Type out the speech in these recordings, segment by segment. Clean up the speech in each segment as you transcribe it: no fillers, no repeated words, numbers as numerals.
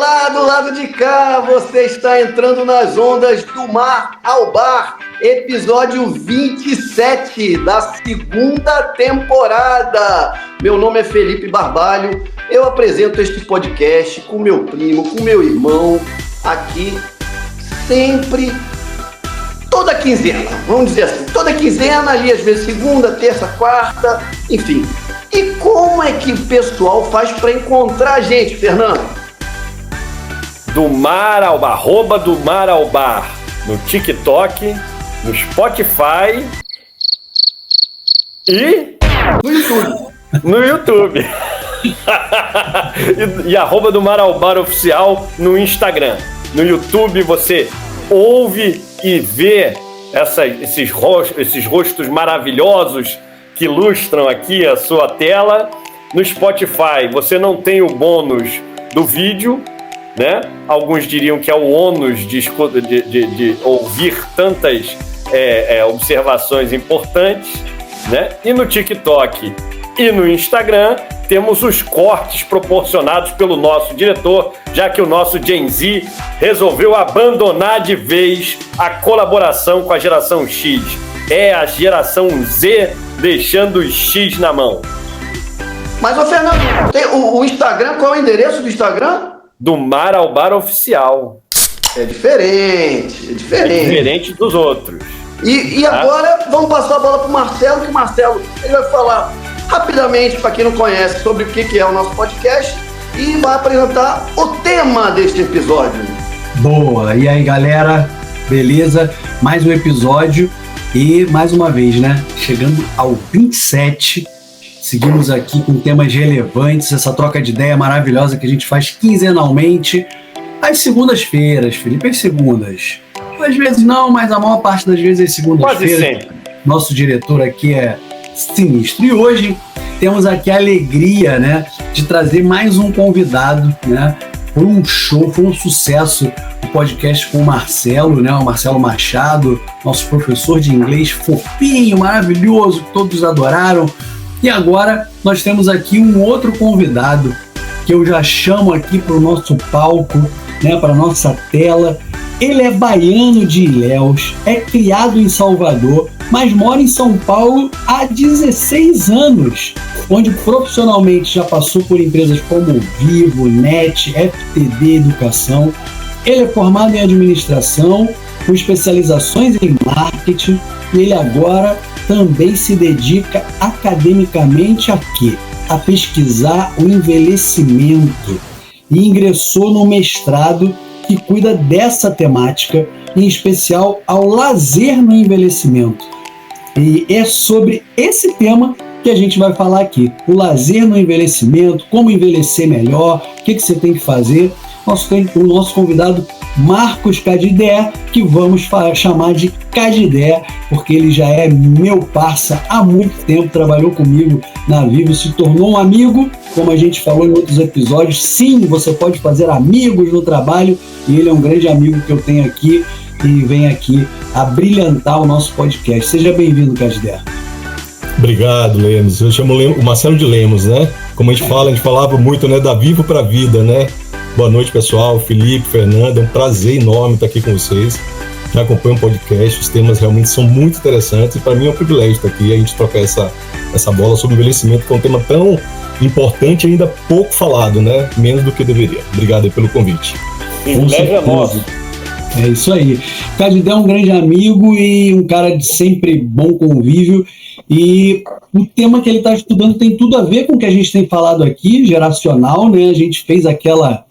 Olá, do lado de cá, você está entrando nas ondas do Mar ao Bar, episódio 27 da segunda temporada. Meu nome é Felipe Barbalho, eu apresento este podcast com meu primo, com meu irmão, aqui sempre, toda quinzena, vamos dizer assim, toda quinzena, ali às vezes segunda, terça, quarta, enfim. E como é que o pessoal faz para encontrar a gente, Fernando? Do Mar ao Bar, arroba do Mar ao Bar, no TikTok, no Spotify e no YouTube. e arroba do Mar ao Bar oficial no Instagram. No YouTube você ouve e vê esses rostos maravilhosos que ilustram aqui a sua tela. No Spotify você não tem o bônus do vídeo, né? Alguns diriam que é o ônus de ouvir tantas observações importantes, né? E no TikTok e no Instagram temos os cortes proporcionados pelo nosso diretor, já que o nosso Gen Z resolveu abandonar de vez a colaboração com a geração X. É a geração Z deixando o X na mão. Mas, ô Fernando, tem o Instagram, qual é o endereço do Instagram? Do Mar ao Bar oficial. É diferente. É diferente dos outros. E agora vamos passar a bola para o Marcelo, que o Marcelo ele vai falar rapidamente, para quem não conhece, sobre o que é o nosso podcast e vai apresentar o tema deste episódio. Boa! E aí, galera? Beleza? Mais um episódio e, mais uma vez, né? Chegando ao 27, seguimos aqui com temas relevantes, essa troca de ideia maravilhosa que a gente faz quinzenalmente, às segundas-feiras, Felipe, às segundas. Às vezes não, mas a maior parte das vezes é segundas-feiras. Quase sempre. Nosso diretor aqui é sinistro. E hoje temos aqui a alegria, né, de trazer mais um convidado, né? Foi um show, foi um sucesso o podcast com o Marcelo, né? O Marcelo Machado, nosso professor de inglês fofinho, maravilhoso, que todos adoraram. E agora nós temos aqui um outro convidado que eu já chamo aqui para o nosso palco, né, para a nossa tela. Ele é baiano de Ilhéus, é criado em Salvador, mas mora em São Paulo há 16 anos, onde profissionalmente já passou por empresas como Vivo, NET, FTD Educação. Ele é formado em administração, com especializações em marketing, e ele agora também se dedica academicamente a quê? A pesquisar o envelhecimento e ingressou no mestrado que cuida dessa temática, em especial ao lazer no envelhecimento. E é sobre esse tema que a gente vai falar aqui, o lazer no envelhecimento, como envelhecer melhor, o que você tem que fazer. O nosso convidado Marcos Cadidé, que vamos chamar de Cadidé, porque ele já é meu parça há muito tempo, trabalhou comigo na Vivo, se tornou um amigo, como a gente falou em outros episódios. Sim, você pode fazer amigos no trabalho, e ele é um grande amigo que eu tenho aqui e vem aqui a brilhantar o nosso podcast. Seja bem-vindo, Cadidé. Obrigado, Lemos. Eu chamo o Marcelo de Lemos, né? Como a gente falava muito, né, da Vivo para a Vida, né? Boa noite, pessoal. Felipe, Fernando, é um prazer enorme estar aqui com vocês. Já acompanho o podcast, os temas realmente são muito interessantes e para mim é um privilégio estar aqui e a gente trocar essa bola sobre envelhecimento, que é um tema tão importante e ainda pouco falado, né? Menos do que deveria. Obrigado aí pelo convite. Privilégio é nosso. É isso aí. Cadidé é um grande amigo e um cara de sempre bom convívio, e o tema que ele está estudando tem tudo a ver com o que a gente tem falado aqui, geracional, né? A gente fez aquela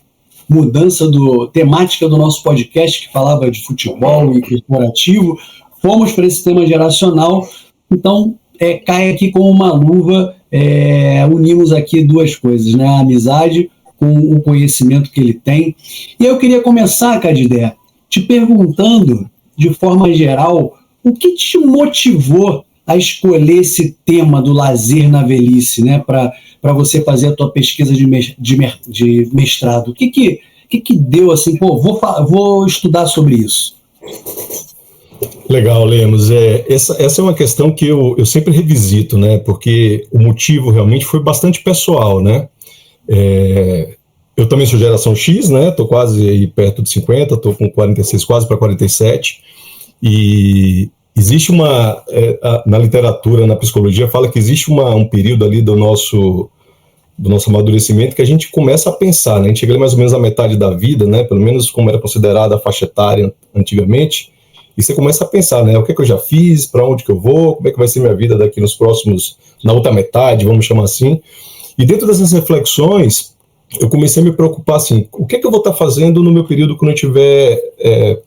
mudança temática do nosso podcast que falava de futebol e corporativo, fomos para esse tema geracional, então cai aqui como uma luva, unimos aqui duas coisas, né? A amizade com o conhecimento que ele tem. E eu queria começar, Cadidé, te perguntando, de forma geral, o que te motivou a escolher esse tema do lazer na velhice, né, para você fazer a tua pesquisa de mestrado? O que deu assim, vou estudar sobre isso? Legal, Lemos. Essa é uma questão que eu sempre revisito, né, porque o motivo realmente foi bastante pessoal, né? Eu também sou geração X, né? Tô quase aí perto de 50, tô com 46, quase para 47. E existe na literatura, na psicologia, fala que existe um período ali do nosso amadurecimento que a gente começa a pensar, né? A gente chega ali mais ou menos à metade da vida, né? Pelo menos como era considerada a faixa etária antigamente. E você começa a pensar, né? O que é que eu já fiz, para onde que eu vou, como é que vai ser minha vida daqui na outra metade, vamos chamar assim. E dentro dessas reflexões, eu comecei a me preocupar assim, o que é que eu vou estar fazendo no meu período quando eu estiver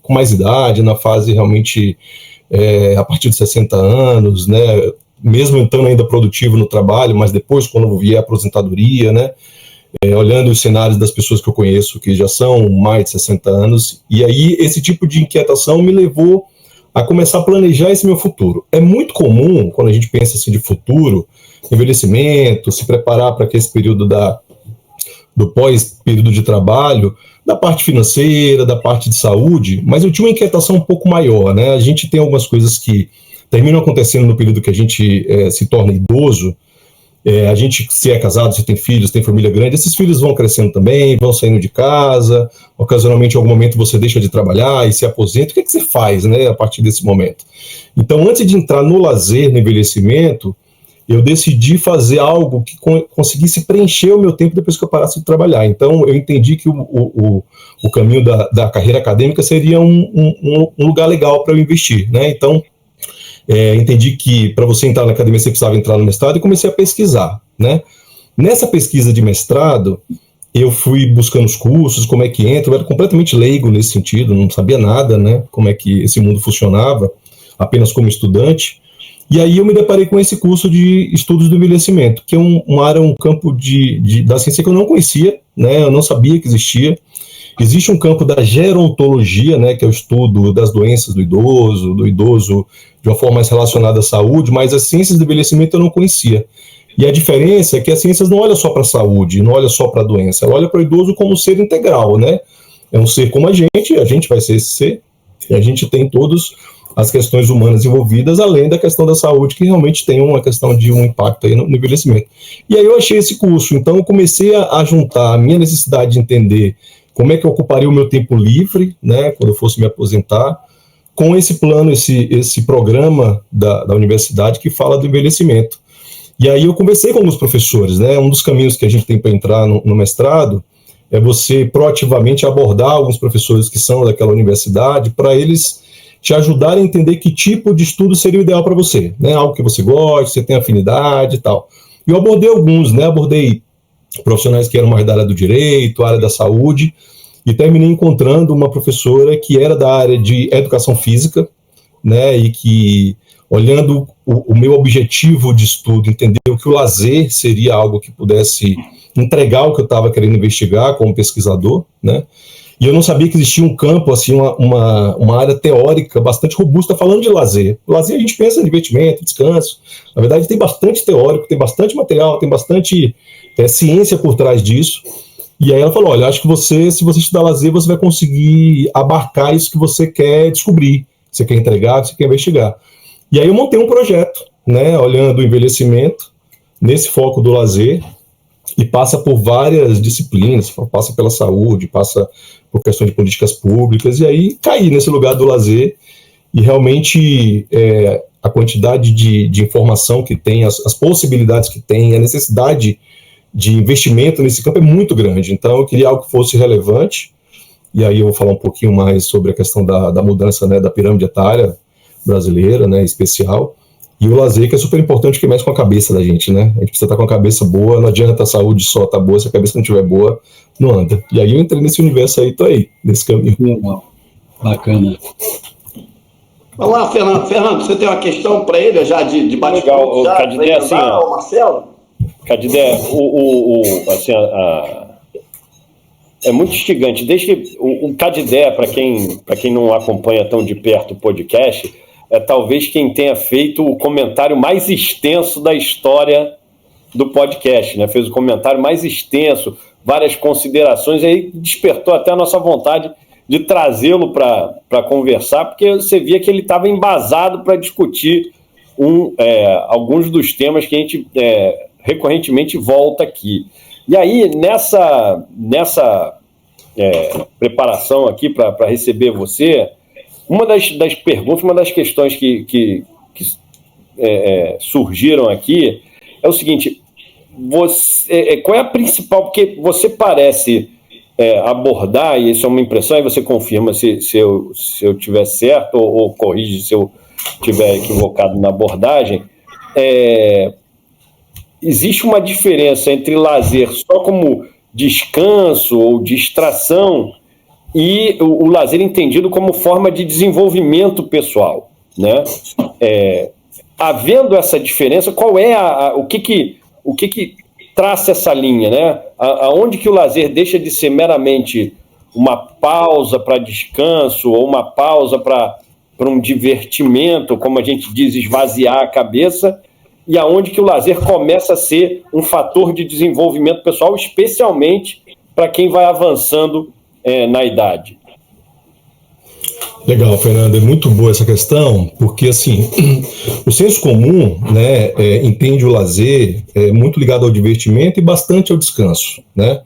com mais idade, na fase realmente a partir de 60 anos, né? Mesmo estando ainda produtivo no trabalho, mas depois quando vier a aposentadoria, né? Olhando os cenários das pessoas que eu conheço que já são mais de 60 anos, e aí esse tipo de inquietação me levou a começar a planejar esse meu futuro. É muito comum, quando a gente pensa assim de futuro, envelhecimento, se preparar para esse período do pós-período de trabalho, da parte financeira, da parte de saúde, mas eu tinha uma inquietação um pouco maior, né? A gente tem algumas coisas que terminam acontecendo no período que a gente se torna idoso. A gente, se é casado, se tem filhos, tem família grande, esses filhos vão crescendo também, vão saindo de casa, ocasionalmente em algum momento você deixa de trabalhar e se aposenta. O que é que você faz, né, a partir desse momento? Então, antes de entrar no lazer, no envelhecimento, eu decidi fazer algo que conseguisse preencher o meu tempo depois que eu parasse de trabalhar. Então, eu entendi que o caminho da carreira acadêmica seria um lugar legal para eu investir, né? Então, entendi que para você entrar na academia você precisava entrar no mestrado e comecei a pesquisar, né? Nessa pesquisa de mestrado, eu fui buscando os cursos, como é que entra, eu era completamente leigo nesse sentido, não sabia nada, né? Como é que esse mundo funcionava, apenas como estudante. E aí eu me deparei com esse curso de estudos do envelhecimento, que é um campo da ciência que eu não conhecia, né? Eu não sabia que existia. Existe um campo da gerontologia, né, que é o estudo das doenças do idoso de uma forma mais relacionada à saúde, mas as ciências do envelhecimento eu não conhecia. E a diferença é que as ciências não olham só para a saúde, não olham só para a doença, ela olha para o idoso como um ser integral, né? É um ser como a gente vai ser esse ser, e a gente tem todas as questões humanas envolvidas, além da questão da saúde, que realmente tem uma questão de um impacto aí no envelhecimento. E aí eu achei esse curso, então eu comecei a juntar a minha necessidade de entender como é que eu ocuparia o meu tempo livre, né, quando eu fosse me aposentar, com esse plano, esse programa da universidade que fala do envelhecimento. E aí eu conversei com alguns professores, né, um dos caminhos que a gente tem para entrar no mestrado é você proativamente abordar alguns professores que são daquela universidade para eles te ajudarem a entender que tipo de estudo seria o ideal para você, né, algo que você goste, você tem afinidade e tal. E eu abordei alguns, né, abordei profissionais que eram mais da área do direito, área da saúde, e terminei encontrando uma professora que era da área de educação física, né, e que, olhando o meu objetivo de estudo, entendeu que o lazer seria algo que pudesse entregar o que eu estava querendo investigar como pesquisador, né, e eu não sabia que existia um campo, assim, uma área teórica bastante robusta falando de lazer. O lazer a gente pensa em divertimento, descanso, na verdade tem bastante teórico, tem bastante material, tem bastante ciência por trás disso. E aí ela falou, olha, acho que se você estudar lazer, você vai conseguir abarcar isso que você quer descobrir, que você quer entregar, que você quer investigar. E aí eu montei um projeto, né, olhando o envelhecimento, nesse foco do lazer, e passa por várias disciplinas, passa pela saúde, passa por questão de políticas públicas, e aí caí nesse lugar do lazer, e realmente a quantidade de informação que tem, as possibilidades que tem, a necessidade de investimento nesse campo é muito grande. Então eu queria algo que fosse relevante, e aí eu vou falar um pouquinho mais sobre a questão da mudança, né, da pirâmide etária brasileira, né, especial, e o lazer, que é super importante, que mexe com a cabeça da gente, né? A gente precisa estar com a cabeça boa, não adianta a saúde só estar boa, se a cabeça não estiver boa, não anda. E aí eu entrei nesse universo aí, tô aí, nesse caminho. Legal. Bacana. Vamos lá, Fernando. Fernando, você tem uma questão para ele já de bate-papo? Legal, Cadidé, assim, ó, Marcelo? Cadidé, assim, é muito instigante. Desde que o Cadidé, para quem não acompanha tão de perto o podcast, é talvez quem tenha feito o comentário mais extenso da história do podcast, né? Fez o comentário mais extenso, várias considerações, e aí despertou até a nossa vontade de trazê-lo para conversar, porque você via que ele estava embasado para discutir alguns dos temas que a gente recorrentemente volta aqui. E aí, nessa preparação aqui para receber você, uma das perguntas, uma das questões que surgiram aqui é o seguinte: qual é a principal? Porque você parece abordar, e isso é uma impressão, e você confirma se eu estiver certo ou corrige se eu estiver equivocado na abordagem. Existe uma diferença entre lazer só como descanso ou distração e o lazer entendido como forma de desenvolvimento pessoal, né? Havendo essa diferença, qual é o que traça essa linha, né? Aonde que o lazer deixa de ser meramente uma pausa para descanso ou uma pausa para um divertimento, como a gente diz, esvaziar a cabeça, e aonde que o lazer começa a ser um fator de desenvolvimento pessoal, especialmente para quem vai avançando na idade. Legal, Fernando, é muito boa essa questão, porque assim, o senso comum, né, entende o lazer muito ligado ao divertimento e bastante ao descanso, né?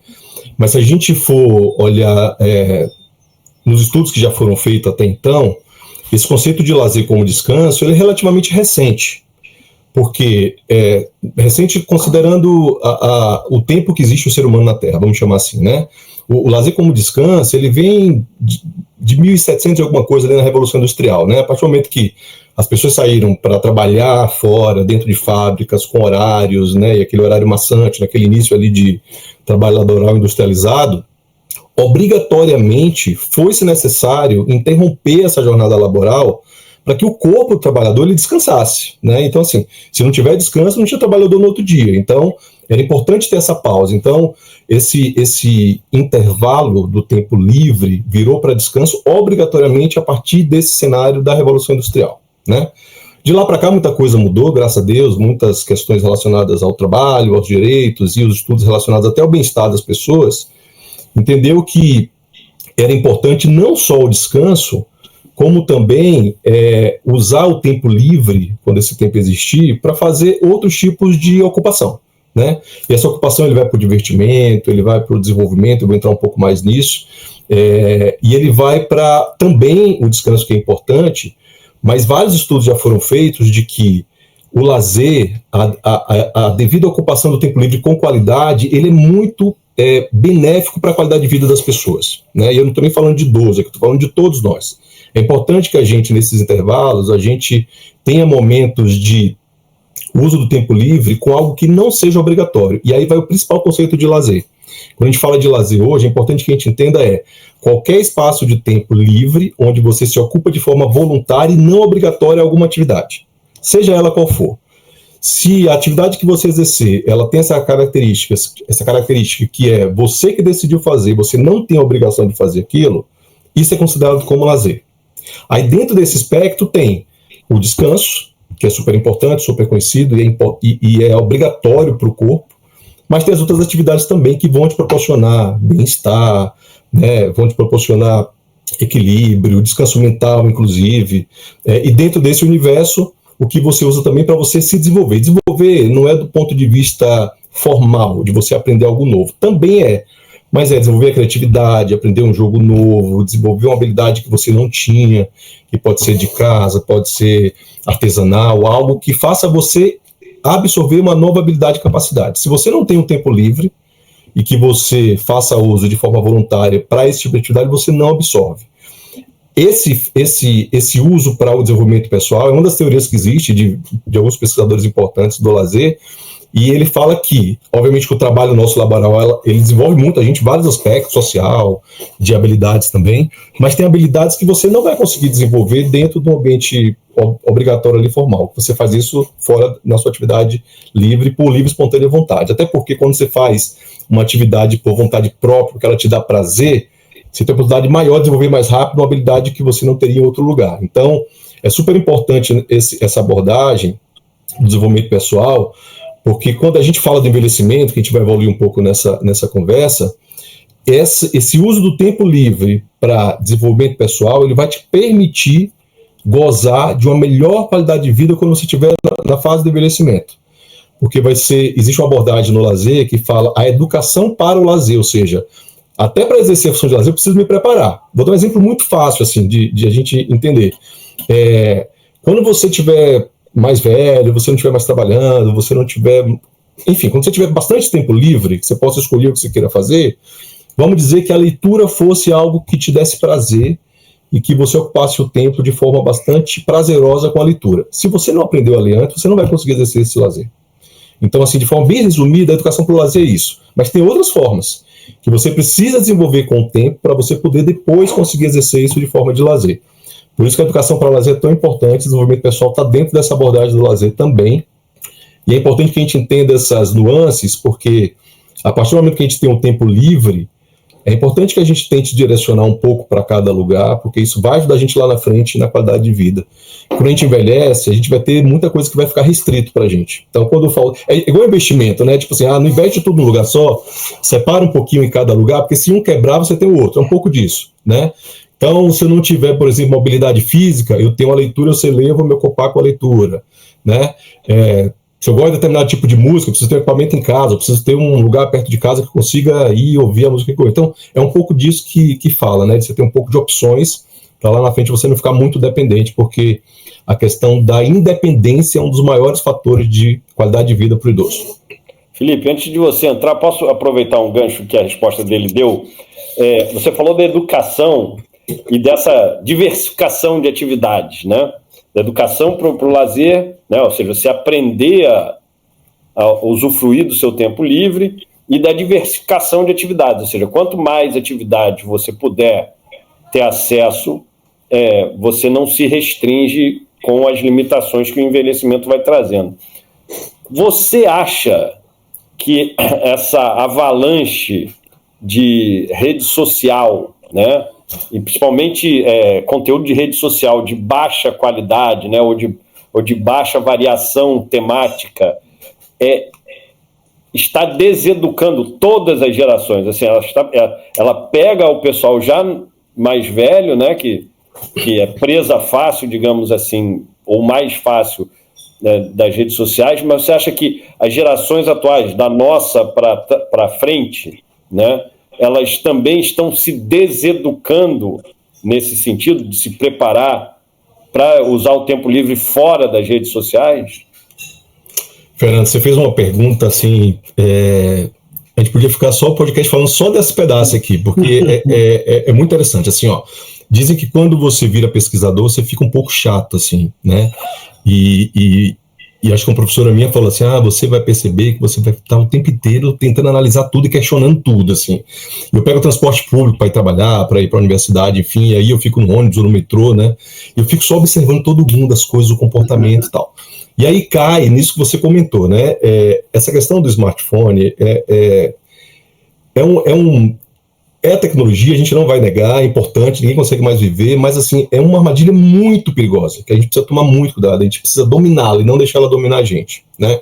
Mas se a gente for olhar nos estudos que já foram feitos até então, esse conceito de lazer como descanso, ele é relativamente recente, porque recente considerando o tempo que existe o ser humano na Terra, vamos chamar assim, né? O lazer como descanso, ele vem de 1700 e alguma coisa ali na Revolução Industrial, né? A partir do momento que as pessoas saíram para trabalhar fora, dentro de fábricas, com horários, né? E aquele horário maçante, naquele início ali de trabalho laboral industrializado, obrigatoriamente foi-se necessário interromper essa jornada laboral para que o corpo do trabalhador ele descansasse, né? Então, assim, se não tiver descanso, não tinha trabalhador no outro dia. Então, era importante ter essa pausa. Então, esse intervalo do tempo livre virou para descanso obrigatoriamente a partir desse cenário da Revolução Industrial, né? De lá para cá, muita coisa mudou, graças a Deus, muitas questões relacionadas ao trabalho, aos direitos e os estudos relacionados até ao bem-estar das pessoas, entendeu que era importante não só o descanso, como também usar o tempo livre, quando esse tempo existir, para fazer outros tipos de ocupação, né? E essa ocupação ele vai para o divertimento, ele vai para o desenvolvimento, eu vou entrar um pouco mais nisso, e ele vai para também o descanso, que é importante, mas vários estudos já foram feitos de que o lazer, a devida ocupação do tempo livre com qualidade, ele é muito benéfico para a qualidade de vida das pessoas, né? E eu não estou nem falando de idosos, estou falando de todos nós. É importante que a gente, nesses intervalos, a gente tenha momentos de uso do tempo livre com algo que não seja obrigatório. E aí vai o principal conceito de lazer. Quando a gente fala de lazer hoje, é importante que a gente entenda qualquer espaço de tempo livre onde você se ocupa de forma voluntária e não obrigatória a alguma atividade, seja ela qual for. Se a atividade que você exercer, ela tem essa característica que é você que decidiu fazer, você não tem a obrigação de fazer aquilo, isso é considerado como lazer. Aí dentro desse espectro tem o descanso, que é super importante, super conhecido e é obrigatório para o corpo, mas tem as outras atividades também que vão te proporcionar bem-estar, né, vão te proporcionar equilíbrio, descanso mental, inclusive, e dentro desse universo, o que você usa também para você se desenvolver. Desenvolver não é do ponto de vista formal, de você aprender algo novo, também mas desenvolver a criatividade, aprender um jogo novo, desenvolver uma habilidade que você não tinha, que pode ser de casa, pode ser artesanal, algo que faça você absorver uma nova habilidade e capacidade. Se você não tem um tempo livre e que você faça uso de forma voluntária para esse tipo de atividade, você não absorve. Esse uso para o desenvolvimento pessoal é uma das teorias que existe de alguns pesquisadores importantes do lazer, e ele fala que, obviamente, que o trabalho nosso laboral, ele desenvolve muito a gente, vários aspectos, social, de habilidades também, mas tem habilidades que você não vai conseguir desenvolver dentro do ambiente obrigatório ali formal. Você faz isso fora na sua atividade livre, por livre e espontânea vontade. Até porque quando você faz uma atividade por vontade própria, que ela te dá prazer, você tem a oportunidade maior de desenvolver mais rápido uma habilidade que você não teria em outro lugar. Então, é super importante essa abordagem do desenvolvimento pessoal, porque quando a gente fala do envelhecimento, que a gente vai evoluir um pouco nessa conversa, esse uso do tempo livre para desenvolvimento pessoal, ele vai te permitir gozar de uma melhor qualidade de vida quando você estiver na fase do envelhecimento. porque existe uma abordagem no lazer que fala a educação para o lazer, ou seja, até para exercer a função de lazer eu preciso me preparar. Vou dar um exemplo muito fácil assim, de a gente entender. Quando você tiver mais velho, você não estiver mais trabalhando, você não tiver... Enfim, quando você tiver bastante tempo livre, que você possa escolher o que você queira fazer, vamos dizer que a leitura fosse algo que te desse prazer e que você ocupasse o tempo de forma bastante prazerosa com a leitura. Se você não aprendeu a ler antes, você não vai conseguir exercer esse lazer. Então, assim, de forma bem resumida, a educação para o lazer é isso. Mas tem outras formas que você precisa desenvolver com o tempo para você poder depois conseguir exercer isso de forma de lazer. Por isso que a educação para o lazer é tão importante, o desenvolvimento pessoal está dentro dessa abordagem do lazer também. E é importante que a gente entenda essas nuances, porque a partir do momento que a gente tem um tempo livre, é importante que a gente tente direcionar um pouco para cada lugar, porque isso vai ajudar a gente lá na frente na qualidade de vida. Quando a gente envelhece, a gente vai ter muita coisa que vai ficar restrito para a gente. Então, quando eu falo... É igual investimento, né? Tipo assim, não investe tudo num lugar só, separa um pouquinho em cada lugar, porque se um quebrar, você tem o outro. É um pouco disso, né? Então, se eu não tiver, por exemplo, mobilidade física, eu tenho a leitura, eu sei ler, eu vou me ocupar com a leitura, né? Se eu gosto de determinado tipo de música, eu preciso ter um equipamento em casa, eu preciso ter um lugar perto de casa que consiga ir ouvir a música que eu gosto. Então, é um pouco disso que fala, né? De você ter um pouco de opções, para lá na frente você não ficar muito dependente, porque a questão da independência é um dos maiores fatores de qualidade de vida para o idoso. Felipe, antes de você entrar, posso aproveitar um gancho que a resposta dele deu? Você falou da educação e dessa diversificação de atividades, né? Da educação para o lazer, né? Ou seja, você aprender a usufruir do seu tempo livre, e da diversificação de atividades, ou seja, quanto mais atividades você puder ter acesso, você não se restringe com as limitações que o envelhecimento vai trazendo. Você acha que essa avalanche de rede social, né, e principalmente conteúdo de rede social de baixa qualidade, né, ou de baixa variação temática, está deseducando todas as gerações? Assim, ela pega o pessoal já mais velho, né, que é presa fácil, digamos assim, ou mais fácil, né, das redes sociais, mas você acha que as gerações atuais, da nossa para frente, né, elas também estão se deseducando nesse sentido, de se preparar para usar o tempo livre fora das redes sociais? Fernando, você fez uma pergunta assim, a gente podia ficar só o podcast falando só desse pedaço aqui, porque é muito interessante, assim, ó, dizem que quando você vira pesquisador, você fica um pouco chato, assim, né, e acho que uma professora minha falou assim, você vai perceber que você vai estar o tempo inteiro tentando analisar tudo e questionando tudo, assim. Eu pego o transporte público para ir trabalhar, para ir para a universidade, enfim, e aí eu fico no ônibus ou no metrô, né, eu fico só observando todo mundo, as coisas, o comportamento e tal. E aí cai nisso que você comentou, né, essa questão do smartphone é a tecnologia, a gente não vai negar, é importante, ninguém consegue mais viver, mas assim, é uma armadilha muito perigosa, que a gente precisa tomar muito cuidado, a gente precisa dominá-la e não deixar ela dominar a gente, né?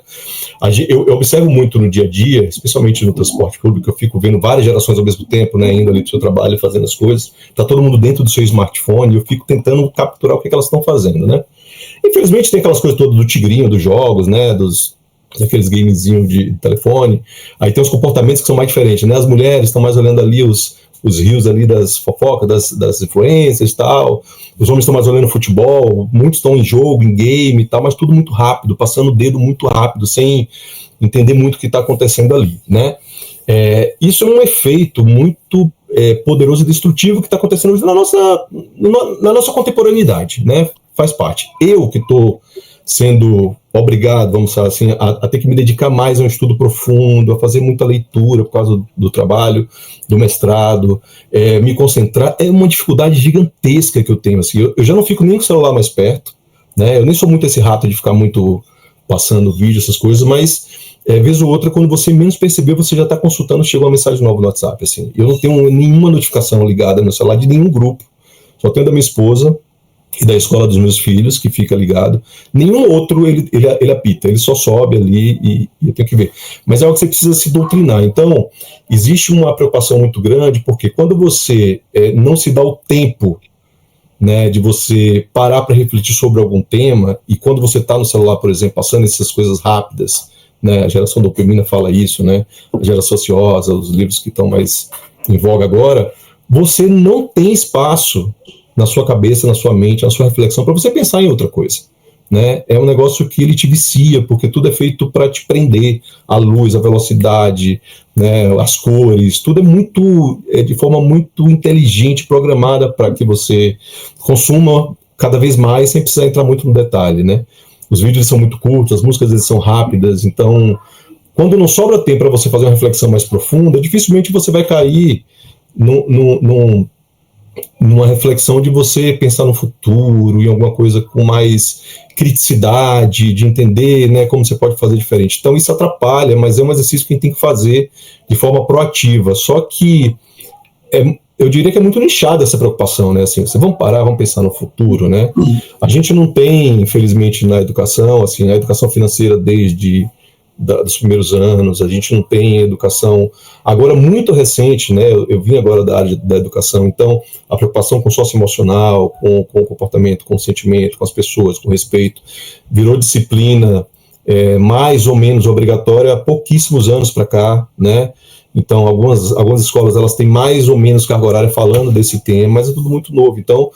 Eu observo muito no dia a dia, especialmente no transporte público, eu fico vendo várias gerações ao mesmo tempo, né, indo ali pro seu trabalho, fazendo as coisas, tá todo mundo dentro do seu smartphone, e eu fico tentando capturar o que elas estão fazendo, né? Infelizmente tem aquelas coisas todas do tigrinho, dos jogos, né, daqueles gamezinhos de telefone, aí tem os comportamentos que são mais diferentes, né, as mulheres estão mais olhando ali os rios ali das fofocas, das influências e tal, os homens estão mais olhando futebol, muitos estão em jogo, em game e tal, mas tudo muito rápido, passando o dedo muito rápido, sem entender muito o que está acontecendo ali, né. Isso é um efeito muito poderoso e destrutivo que está acontecendo hoje na nossa contemporaneidade, né, faz parte. Eu que estou sendo obrigado, vamos falar assim, a ter que me dedicar mais a um estudo profundo, a fazer muita leitura por causa do trabalho, do mestrado, me concentrar, é uma dificuldade gigantesca que eu tenho, assim, eu já não fico nem com o celular mais perto, né, eu nem sou muito esse rato de ficar muito passando vídeo, essas coisas, mas vez ou outra, quando você menos perceber, você já está consultando, chegou uma mensagem nova no WhatsApp, assim, eu não tenho nenhuma notificação ligada no meu celular de nenhum grupo, só tenho da minha esposa e da escola dos meus filhos, que fica ligado. Nenhum outro ele apita, ele só sobe ali e eu tenho que ver. Mas é algo que você precisa se doutrinar. Então, existe uma preocupação muito grande, porque quando você não se dá o tempo, né, de você parar para refletir sobre algum tema, e quando você está no celular, por exemplo, passando essas coisas rápidas, né? A geração dopamina fala isso, né? A geração ociosa, os livros que estão mais em voga agora, você não tem espaço na sua cabeça, na sua mente, na sua reflexão, para você pensar em outra coisa, né? É um negócio que ele te vicia, porque tudo é feito para te prender, a luz, a velocidade, né, as cores, tudo é de forma muito inteligente, programada para que você consuma cada vez mais, sem precisar entrar muito no detalhe, né? Os vídeos são muito curtos, as músicas eles são rápidas, então, quando não sobra tempo para você fazer uma reflexão mais profunda, dificilmente você vai cair numa reflexão de você pensar no futuro, em alguma coisa com mais criticidade, de entender, né, como você pode fazer diferente. Então isso atrapalha, mas é um exercício que a gente tem que fazer de forma proativa. Só que eu diria que é muito nichada essa preocupação, né? Assim, vamos parar, vamos pensar no futuro, né? A gente não tem, infelizmente, na educação, assim, a educação financeira desde dos primeiros anos, a gente não tem educação, agora muito recente, né, eu vim agora da área da educação, então a preocupação com o socioemocional, com o comportamento, com o sentimento, com as pessoas, com o respeito, virou disciplina mais ou menos obrigatória há pouquíssimos anos para cá, né, então algumas escolas elas têm mais ou menos carga horária falando desse tema, mas é tudo muito novo, então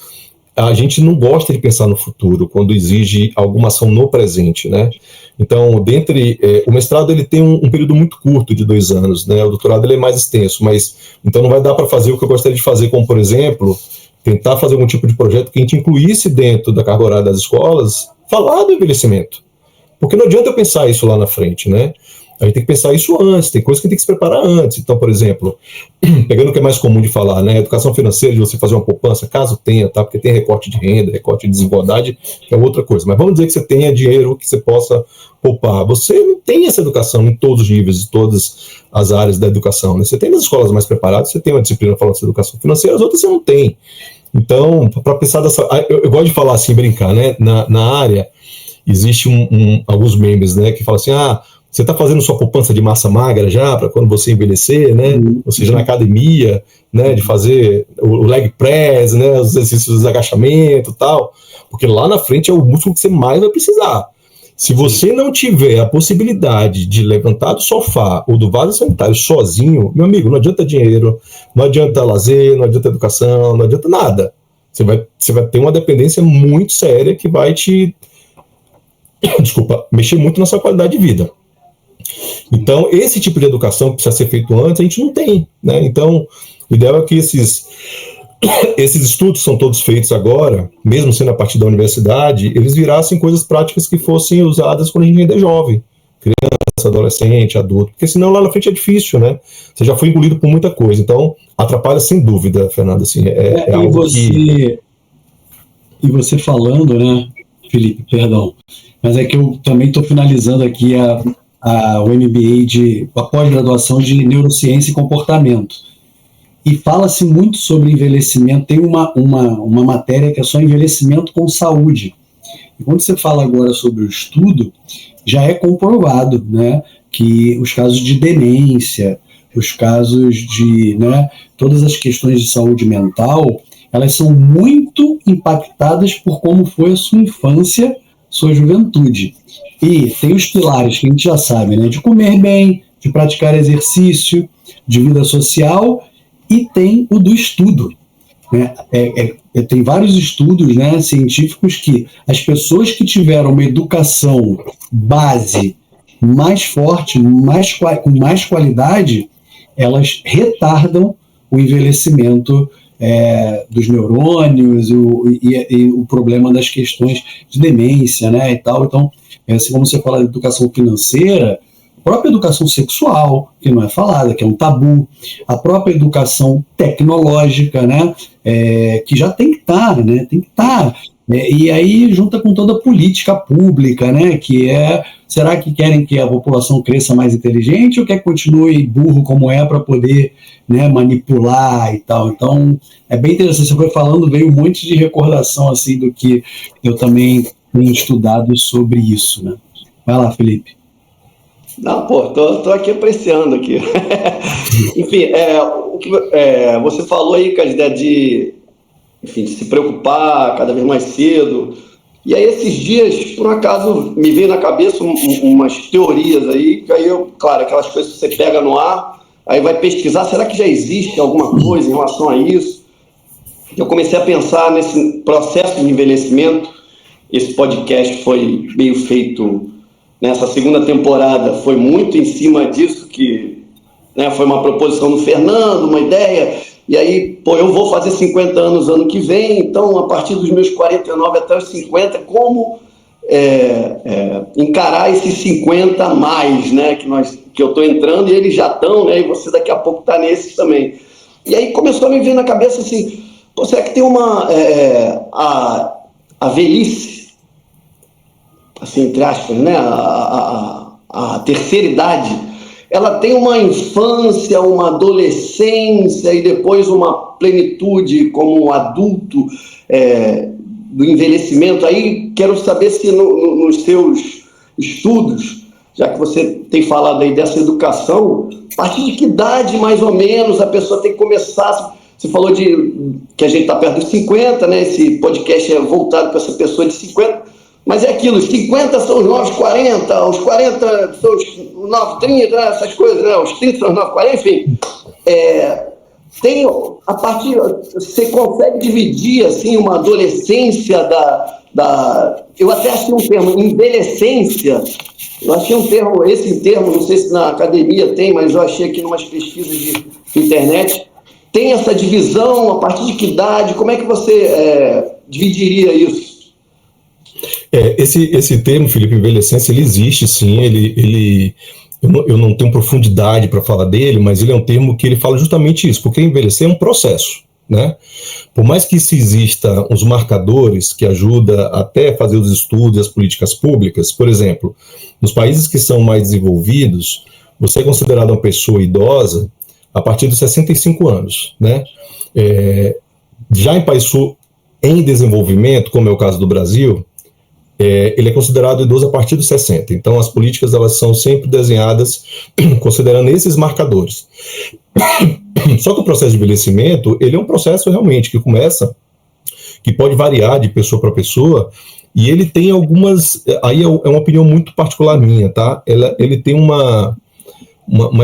a gente não gosta de pensar no futuro quando exige alguma ação no presente, né? Então, o mestrado ele tem um período muito curto de 2 anos, né? O doutorado ele é mais extenso, mas então não vai dar para fazer o que eu gostaria de fazer, como, por exemplo, tentar fazer algum tipo de projeto que a gente incluísse dentro da carga horária das escolas, falar do envelhecimento. Porque não adianta eu pensar isso lá na frente, né? A gente tem que pensar isso antes, tem coisas que tem que se preparar antes. Então, por exemplo, pegando o que é mais comum de falar, né? Educação financeira, de você fazer uma poupança, caso tenha, tá? Porque tem recorte de renda, recorte de desigualdade, que é outra coisa. Mas vamos dizer que você tenha dinheiro que você possa poupar. Você não tem essa educação em todos os níveis, em todas as áreas da educação, né? Você tem nas escolas mais preparadas, você tem uma disciplina falando de educação financeira, as outras você não tem. Então, para pensar dessa... Eu gosto de falar assim, brincar, né? Na área, existe alguns memes, né? Que falam assim, você está fazendo sua poupança de massa magra já, para quando você envelhecer, né? Ou seja, na academia, né? De fazer o leg press, né? Os exercícios de agachamento e tal. Porque lá na frente é o músculo que você mais vai precisar. Se você não tiver a possibilidade de levantar do sofá ou do vaso sanitário sozinho, meu amigo, não adianta dinheiro, não adianta lazer, não adianta educação, não adianta nada. Você vai ter uma dependência muito séria que vai te... mexer muito na sua qualidade de vida. Então, esse tipo de educação que precisa ser feito antes, a gente não tem, né? Então, o ideal é que esses estudos são todos feitos agora, mesmo sendo a partir da universidade, eles virassem coisas práticas que fossem usadas quando a gente ainda é jovem, criança, adolescente, adulto, porque senão lá na frente é difícil, né? Você já foi engolido por muita coisa, então atrapalha sem dúvida, Fernando, assim, é algo que... E você falando, né, Felipe, perdão, mas é que eu também estou finalizando aqui o MBA a pós-graduação de Neurociência e Comportamento. E fala-se muito sobre envelhecimento, tem uma matéria que é só envelhecimento com saúde. E quando você fala agora sobre o estudo, já é comprovado, né, que os casos de demência, os casos de, né, todas as questões de saúde mental, elas são muito impactadas por como foi a sua infância, sua juventude. E tem os pilares que a gente já sabe, né, de comer bem, de praticar exercício, de vida social, e tem o do estudo. Né? Tem vários estudos, né, científicos que as pessoas que tiveram uma educação base mais forte, com mais qualidade, elas retardam o envelhecimento dos neurônios e o problema das questões de demência, né, e tal. Então, assim como você fala de educação financeira, a própria educação sexual, que não é falada, que é um tabu, a própria educação tecnológica, né, que já tem que estar, né, e aí junta com toda a política pública, né, que será que querem que a população cresça mais inteligente ou quer que continue burro como para poder, né, manipular e tal? Então, é bem interessante, você foi falando, veio um monte de recordação assim do que eu também tenho estudado sobre isso, né. Vai lá, Felipe. Não, tô aqui apreciando aqui. Enfim, o que você falou aí, com a ideia de se preocupar cada vez mais cedo, E aí esses dias, por um acaso, me veio na cabeça umas teorias aí, que aí claro, aquelas coisas que você pega no ar, aí vai pesquisar, será que já existe alguma coisa em relação a isso? Eu comecei a pensar nesse processo de envelhecimento. Esse podcast foi meio feito nessa segunda temporada, foi muito em cima disso, que né, foi uma proposição do Fernando, uma ideia, e aí, eu vou fazer 50 anos ano que vem, então a partir dos meus 49 até os 50, como encarar esses 50 a mais, né, que eu estou entrando e eles já estão, né, e você daqui a pouco está nesses também. E aí começou a me vir na cabeça assim, será que tem a velhice, assim, entre aspas, né, a terceira idade, ela tem uma infância, uma adolescência e depois uma plenitude como um adulto do envelhecimento. Aí quero saber se nos seus estudos, já que você tem falado aí dessa educação, a partir de que idade mais ou menos a pessoa tem que começar? Você falou que a gente está perto dos 50, né? Esse podcast é voltado para essa pessoa de 50, mas é aquilo, os 50 são os novos 40, os 40 são os novos 30, né? Essas coisas, né? Os 30 são os novos 40, enfim. Você consegue dividir assim, uma adolescência eu até achei um termo, envelhecência, eu achei esse termo, não sei se na academia tem, mas eu achei aqui em umas pesquisas de internet. Tem essa divisão, a partir de que idade? Como é que você dividiria isso? Esse termo, Felipe, envelhecência, ele existe sim, eu não tenho profundidade para falar dele, mas ele é um termo que ele fala justamente isso, porque envelhecer é um processo, né? Por mais que se exista uns marcadores que ajudam até a fazer os estudos e as políticas públicas, por exemplo, nos países que são mais desenvolvidos, você é considerado uma pessoa idosa a partir dos 65 anos, né? Já em países em desenvolvimento, como é o caso do Brasil, ele é considerado idoso a partir dos 60. Então, as políticas elas são sempre desenhadas considerando esses marcadores. Só que o processo de envelhecimento, ele é um processo realmente que pode variar de pessoa para pessoa, e ele tem algumas, aí é uma opinião muito particular minha, tá? Ele tem uma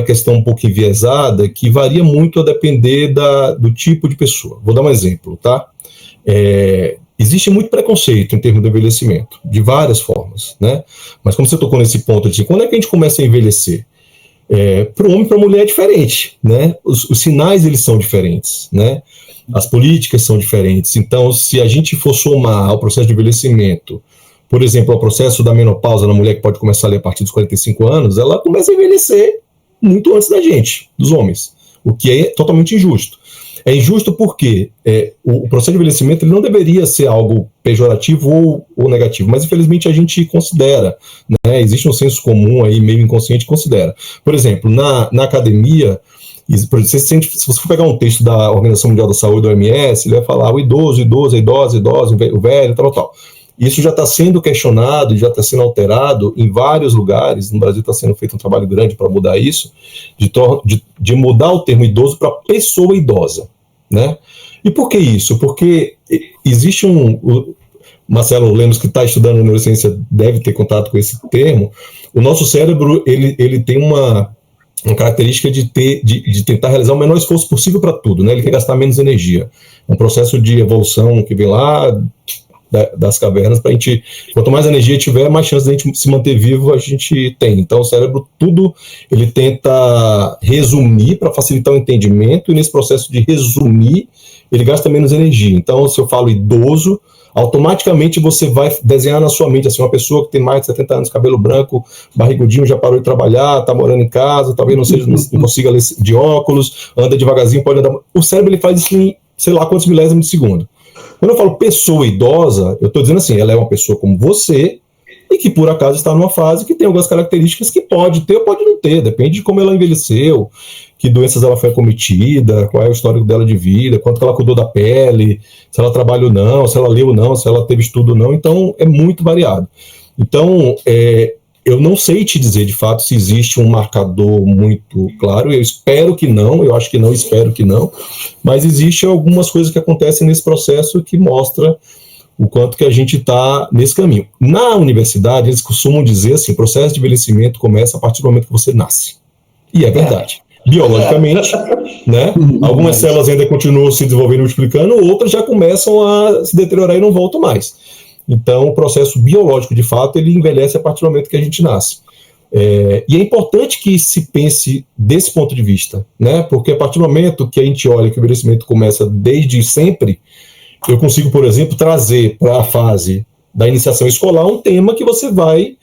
questão um pouco enviesada, que varia muito a depender do tipo de pessoa. Vou dar um exemplo, tá? Existe muito preconceito em termos do envelhecimento, de várias formas, né? Mas como você tocou nesse ponto de quando é que a gente começa a envelhecer? Para o homem e para a mulher é diferente, né? Os sinais, eles são diferentes, né? As políticas são diferentes. Então, se a gente for somar ao processo de envelhecimento, por exemplo, ao processo da menopausa na mulher, que pode começar ali a partir dos 45 anos, ela começa a envelhecer muito antes da gente, dos homens, o que é totalmente injusto. É injusto porque o processo de envelhecimento ele não deveria ser algo pejorativo ou negativo, mas infelizmente a gente considera, né? Existe um senso comum aí, meio inconsciente, que considera. Por exemplo, na academia, se você for pegar um texto da Organização Mundial da Saúde, da OMS, ele vai falar o idoso, a idosa, o velho, tal. Isso já está sendo questionado e já está sendo alterado em vários lugares. No Brasil está sendo feito um trabalho grande para mudar isso, de mudar o termo idoso para pessoa idosa, né? E por que isso? Porque existe o Marcelo Lemos, que está estudando neurociência, deve ter contato com esse termo. O nosso cérebro ele tem uma característica de tentar realizar o menor esforço possível para tudo, né? Ele quer gastar menos energia. É um processo de evolução que vem lá das cavernas, para a gente, quanto mais energia tiver, mais chance de a gente se manter vivo a gente tem. Então o cérebro, tudo ele tenta resumir para facilitar o entendimento, e nesse processo de resumir, ele gasta menos energia. Então, se eu falo idoso, automaticamente você vai desenhar na sua mente assim, uma pessoa que tem mais de 70 anos, cabelo branco, barrigudinho, já parou de trabalhar, está morando em casa, talvez não consiga ler de óculos, anda devagarzinho, pode andar. O cérebro ele faz isso em sei lá quantos milésimos de segundo. Quando eu falo pessoa idosa, eu estou dizendo assim, ela é uma pessoa como você e que por acaso está numa fase que tem algumas características que pode ter ou pode não ter, depende de como ela envelheceu, que doenças ela foi acometida, qual é o histórico dela de vida, quanto que ela cuidou da pele, se ela trabalha ou não, se ela leu ou não, se ela teve estudo ou não, então é muito variado. Então, eu não sei te dizer de fato se existe um marcador muito claro, eu espero que não, eu acho que não, espero que não, mas existe algumas coisas que acontecem nesse processo que mostra o quanto que a gente está nesse caminho. Na universidade, eles costumam dizer assim, o processo de envelhecimento começa a partir do momento que você nasce. E é verdade. Biologicamente, né? Algumas células ainda continuam se desenvolvendo e multiplicando, outras já começam a se deteriorar e não voltam mais. Então, o processo biológico, de fato, ele envelhece a partir do momento que a gente nasce. E é importante que se pense desse ponto de vista, né? Porque a partir do momento que a gente olha que o envelhecimento começa desde sempre, eu consigo, por exemplo, trazer para a fase da iniciação escolar um tema que você vai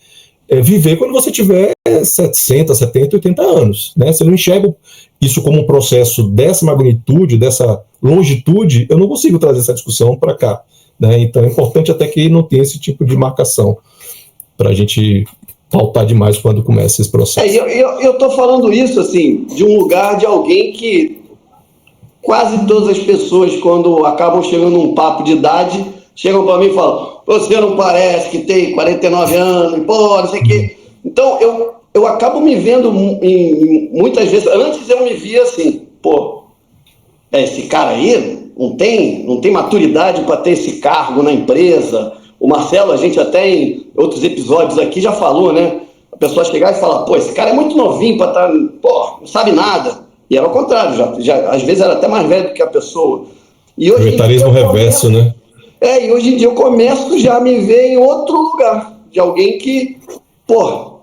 viver quando você tiver 60, 70, 80 anos. Né? Se eu não enxergo isso como um processo dessa magnitude, dessa longitude, eu não consigo trazer essa discussão para cá. Né? Então é importante até que não tenha esse tipo de marcação para a gente pautar demais quando começa esse processo. Eu estou falando isso assim, de um lugar de alguém que quase todas as pessoas, quando acabam chegando num papo de idade, chegam para mim e falam: você não parece que tem 49 anos, pô, não sei o quê. Então, eu acabo me vendo muitas vezes. Antes eu me via assim: pô, esse cara aí não tem maturidade para ter esse cargo na empresa. O Marcelo, a gente até em outros episódios aqui já falou, né? A pessoa chegar e falar: pô, esse cara é muito novinho para estar, pô, não sabe nada. E era o contrário, já às vezes era até mais velho do que a pessoa. E hoje Comentarismo reverso, né? E hoje em dia eu começo já a me ver em outro lugar, de alguém que, pô,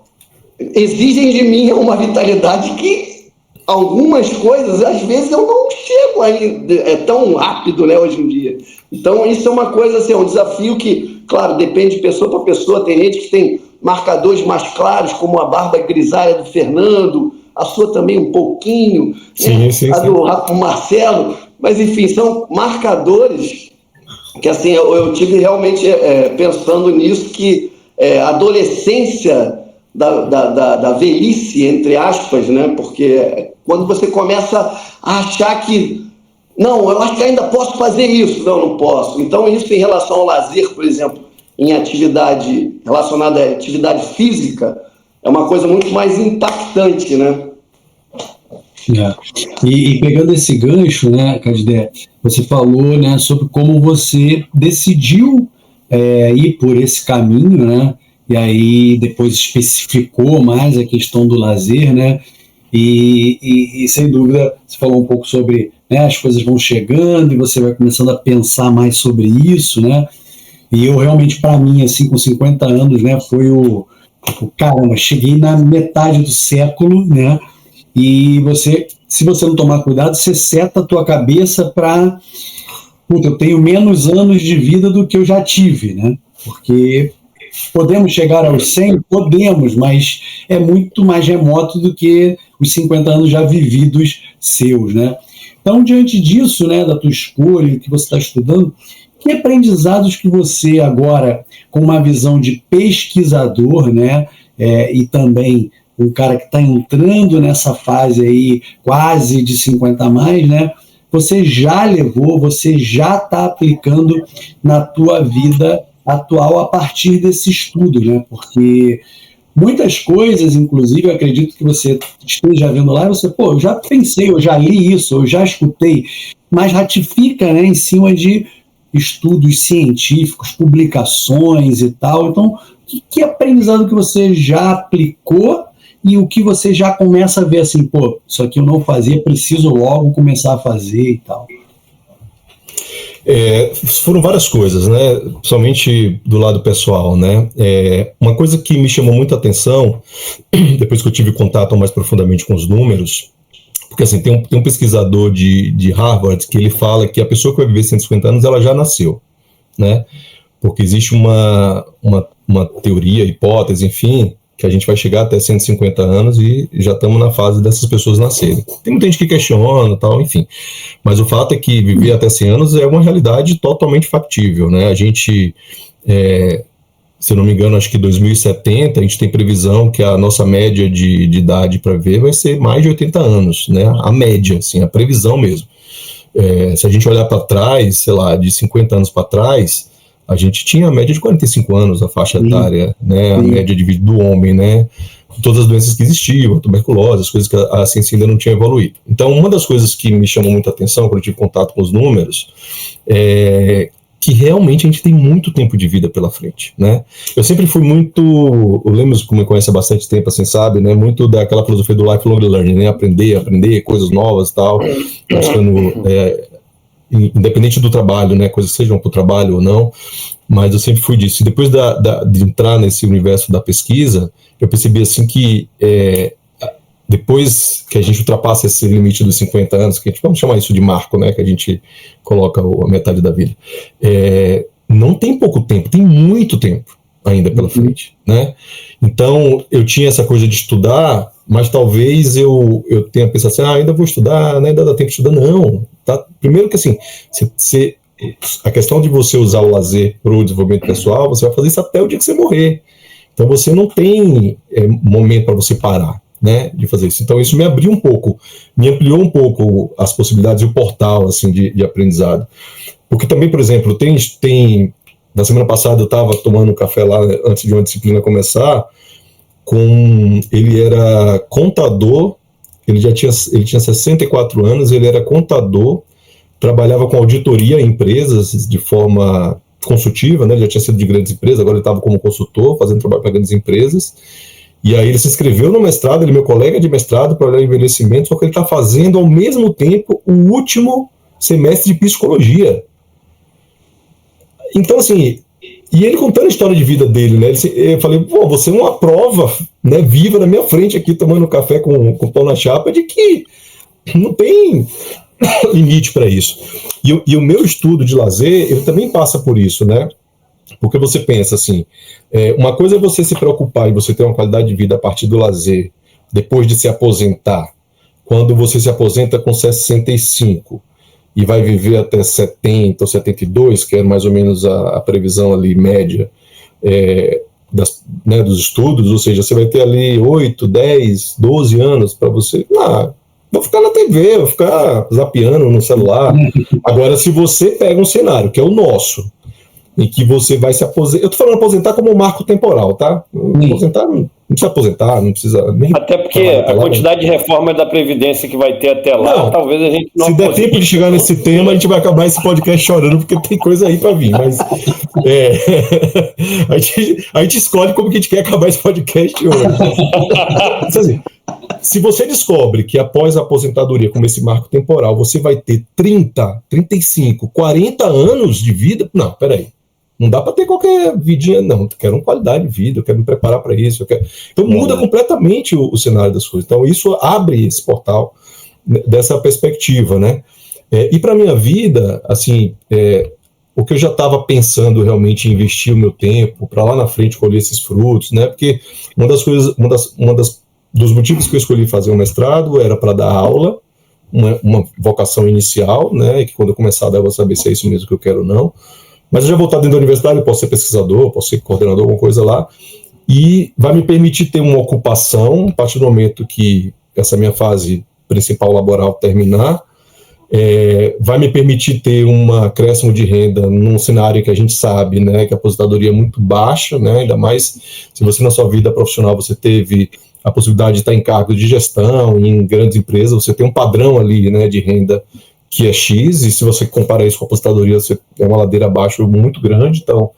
exigem de mim uma vitalidade que algumas coisas, às vezes, eu não chego ainda, é tão rápido, né, hoje em dia. Então, isso é uma coisa, assim, é um desafio que, claro, depende de pessoa para pessoa. Tem gente que tem marcadores mais claros, como a barba grisalha do Fernando, a sua também um pouquinho, sim, né? sim, a do Marcelo, mas, enfim, são marcadores que, assim, eu tive realmente pensando nisso, que a adolescência da velhice, entre aspas, né? Porque quando você começa a achar que, não, eu acho que ainda posso fazer isso, não posso. Então, isso em relação ao lazer, por exemplo, em atividade relacionada à atividade física, é uma coisa muito mais impactante, né? E pegando esse gancho, né, Cadidé, você falou, né, sobre como você decidiu ir por esse caminho, né, e aí depois especificou mais a questão do lazer, né, e sem dúvida você falou um pouco sobre, né, as coisas vão chegando e você vai começando a pensar mais sobre isso, né, e eu realmente, para mim, assim, com 50 anos, né, foi caramba, cheguei na metade do século, né, e você, se você não tomar cuidado, você seta a tua cabeça para, eu tenho menos anos de vida do que eu já tive, né? Porque podemos chegar aos 100? Podemos, mas é muito mais remoto do que os 50 anos já vividos seus, né? Então, diante disso, né, da tua escolha, que você está estudando, que aprendizados que você agora, com uma visão de pesquisador, né, e também um cara que está entrando nessa fase aí, quase de 50 a mais, né? Você já levou, você já está aplicando na tua vida atual a partir desse estudo, né? Porque muitas coisas, inclusive, eu acredito que você esteja vendo lá, você, eu já pensei, eu já li isso, eu já escutei, mas ratifica, né, em cima de estudos científicos, publicações e tal. Então, que aprendizado que você já aplicou e o que você já começa a ver assim, isso aqui eu não fazia, preciso logo começar a fazer e tal? Foram várias coisas, né? Principalmente do lado pessoal, né? Uma coisa que me chamou muita atenção, depois que eu tive contato mais profundamente com os números, porque assim, tem um pesquisador de Harvard que ele fala que a pessoa que vai viver 150 anos, ela já nasceu, né? Porque existe uma teoria, hipótese, enfim, que a gente vai chegar até 150 anos e já estamos na fase dessas pessoas nascerem. Tem muita gente que questiona, tal, enfim. Mas o fato é que viver até 100 anos é uma realidade totalmente factível, né? A gente, se eu não me engano, acho que 2070, a gente tem previsão que a nossa média de idade para ver vai ser mais de 80 anos, né? A média, assim, a previsão mesmo. Se a gente olhar para trás, sei lá, de 50 anos para trás, a gente tinha a média de 45 anos, a faixa etária, né, a média de vida do homem, né, todas as doenças que existiam, a tuberculose, as coisas que a ciência ainda não tinha evoluído. Então, uma das coisas que me chamou muita atenção quando eu tive contato com os números é que realmente a gente tem muito tempo de vida pela frente, né? Eu sempre fui muito, o Lemos, como me conhece há bastante tempo, assim, sabe, né? Muito daquela filosofia do lifelong learning, né? Aprender coisas novas e tal, buscando, independente do trabalho, né? Coisas que sejam para o trabalho ou não, mas eu sempre fui disso. E depois de entrar nesse universo da pesquisa, eu percebi, assim, que depois que a gente ultrapassa esse limite dos 50 anos, que a gente, vamos chamar isso de marco, né, que a gente coloca a metade da vida, não tem pouco tempo, tem muito tempo ainda pela frente, né? Então, eu tinha essa coisa de estudar, mas talvez eu tenha pensado assim, ainda vou estudar, né, ainda dá tempo de estudar. Não, tá? Primeiro que assim, a questão de você usar o lazer para o desenvolvimento pessoal, você vai fazer isso até o dia que você morrer. Então, você não tem momento para você parar, né, de fazer isso. Então isso me abriu um pouco, me ampliou um pouco as possibilidades e o portal, assim, de aprendizado. Porque também, por exemplo, tem na semana passada eu estava tomando um café lá antes de uma disciplina começar, ele era contador, ele tinha 64 anos, ele era contador, trabalhava com auditoria em empresas de forma consultiva, né, ele já tinha sido de grandes empresas, agora ele estava como consultor, fazendo trabalho para grandes empresas. E aí ele se inscreveu no mestrado, ele é meu colega de mestrado para olhar o envelhecimento, só que ele está fazendo ao mesmo tempo o último semestre de psicologia. Então, assim, e ele contando a história de vida dele, né? Eu falei, pô, você é uma prova, né, viva na minha frente aqui, tomando café com pão na chapa, de que não tem limite para isso. E o meu estudo de lazer, ele também passa por isso, né? Porque você pensa assim, uma coisa é você se preocupar e você ter uma qualidade de vida a partir do lazer, depois de se aposentar. Quando você se aposenta com 65 e vai viver até 70 ou 72, que é mais ou menos a previsão ali média dos estudos, ou seja, você vai ter ali 8, 10, 12 anos para você... vou ficar na TV, vou ficar zapeando no celular. Agora, se você pega um cenário, que é o nosso, em que você vai se aposentar. Eu tô falando aposentar como um marco temporal, tá? Aposentar, não precisa aposentar, não precisa nem. Até porque a quantidade de reforma da Previdência que vai ter até lá, talvez a gente não. Se der tempo de chegar nesse tema, a gente vai acabar esse podcast chorando, porque tem coisa aí para vir. Mas a gente escolhe como que a gente quer acabar esse podcast hoje. Assim, se você descobre que após a aposentadoria, como esse marco temporal, você vai ter 30, 35, 40 anos de vida, não, peraí. Não dá para ter qualquer vidinha, não. Eu quero uma qualidade de vida, eu quero me preparar para isso. Então muda completamente o cenário das coisas. Então isso abre esse portal dessa perspectiva, né? E para minha vida, assim, o que eu já estava pensando realmente em investir o meu tempo para lá na frente colher esses frutos, né? Porque dos motivos que eu escolhi fazer o mestrado era para dar aula, uma vocação inicial, né? Que quando eu começar a dar, eu vou saber se é isso mesmo que eu quero ou não. Mas eu já vou estar dentro da universidade, eu posso ser pesquisador, posso ser coordenador, alguma coisa lá, e vai me permitir ter uma ocupação, a partir do momento que essa minha fase principal laboral terminar, vai me permitir ter um acréscimo de renda num cenário que a gente sabe, né, que a aposentadoria é muito baixa, né, ainda mais se você na sua vida profissional você teve a possibilidade de estar em cargos de gestão, em grandes empresas, você tem um padrão ali, né, de renda que é X, e se você compara isso com a aposentadoria, você é uma ladeira abaixo muito grande, então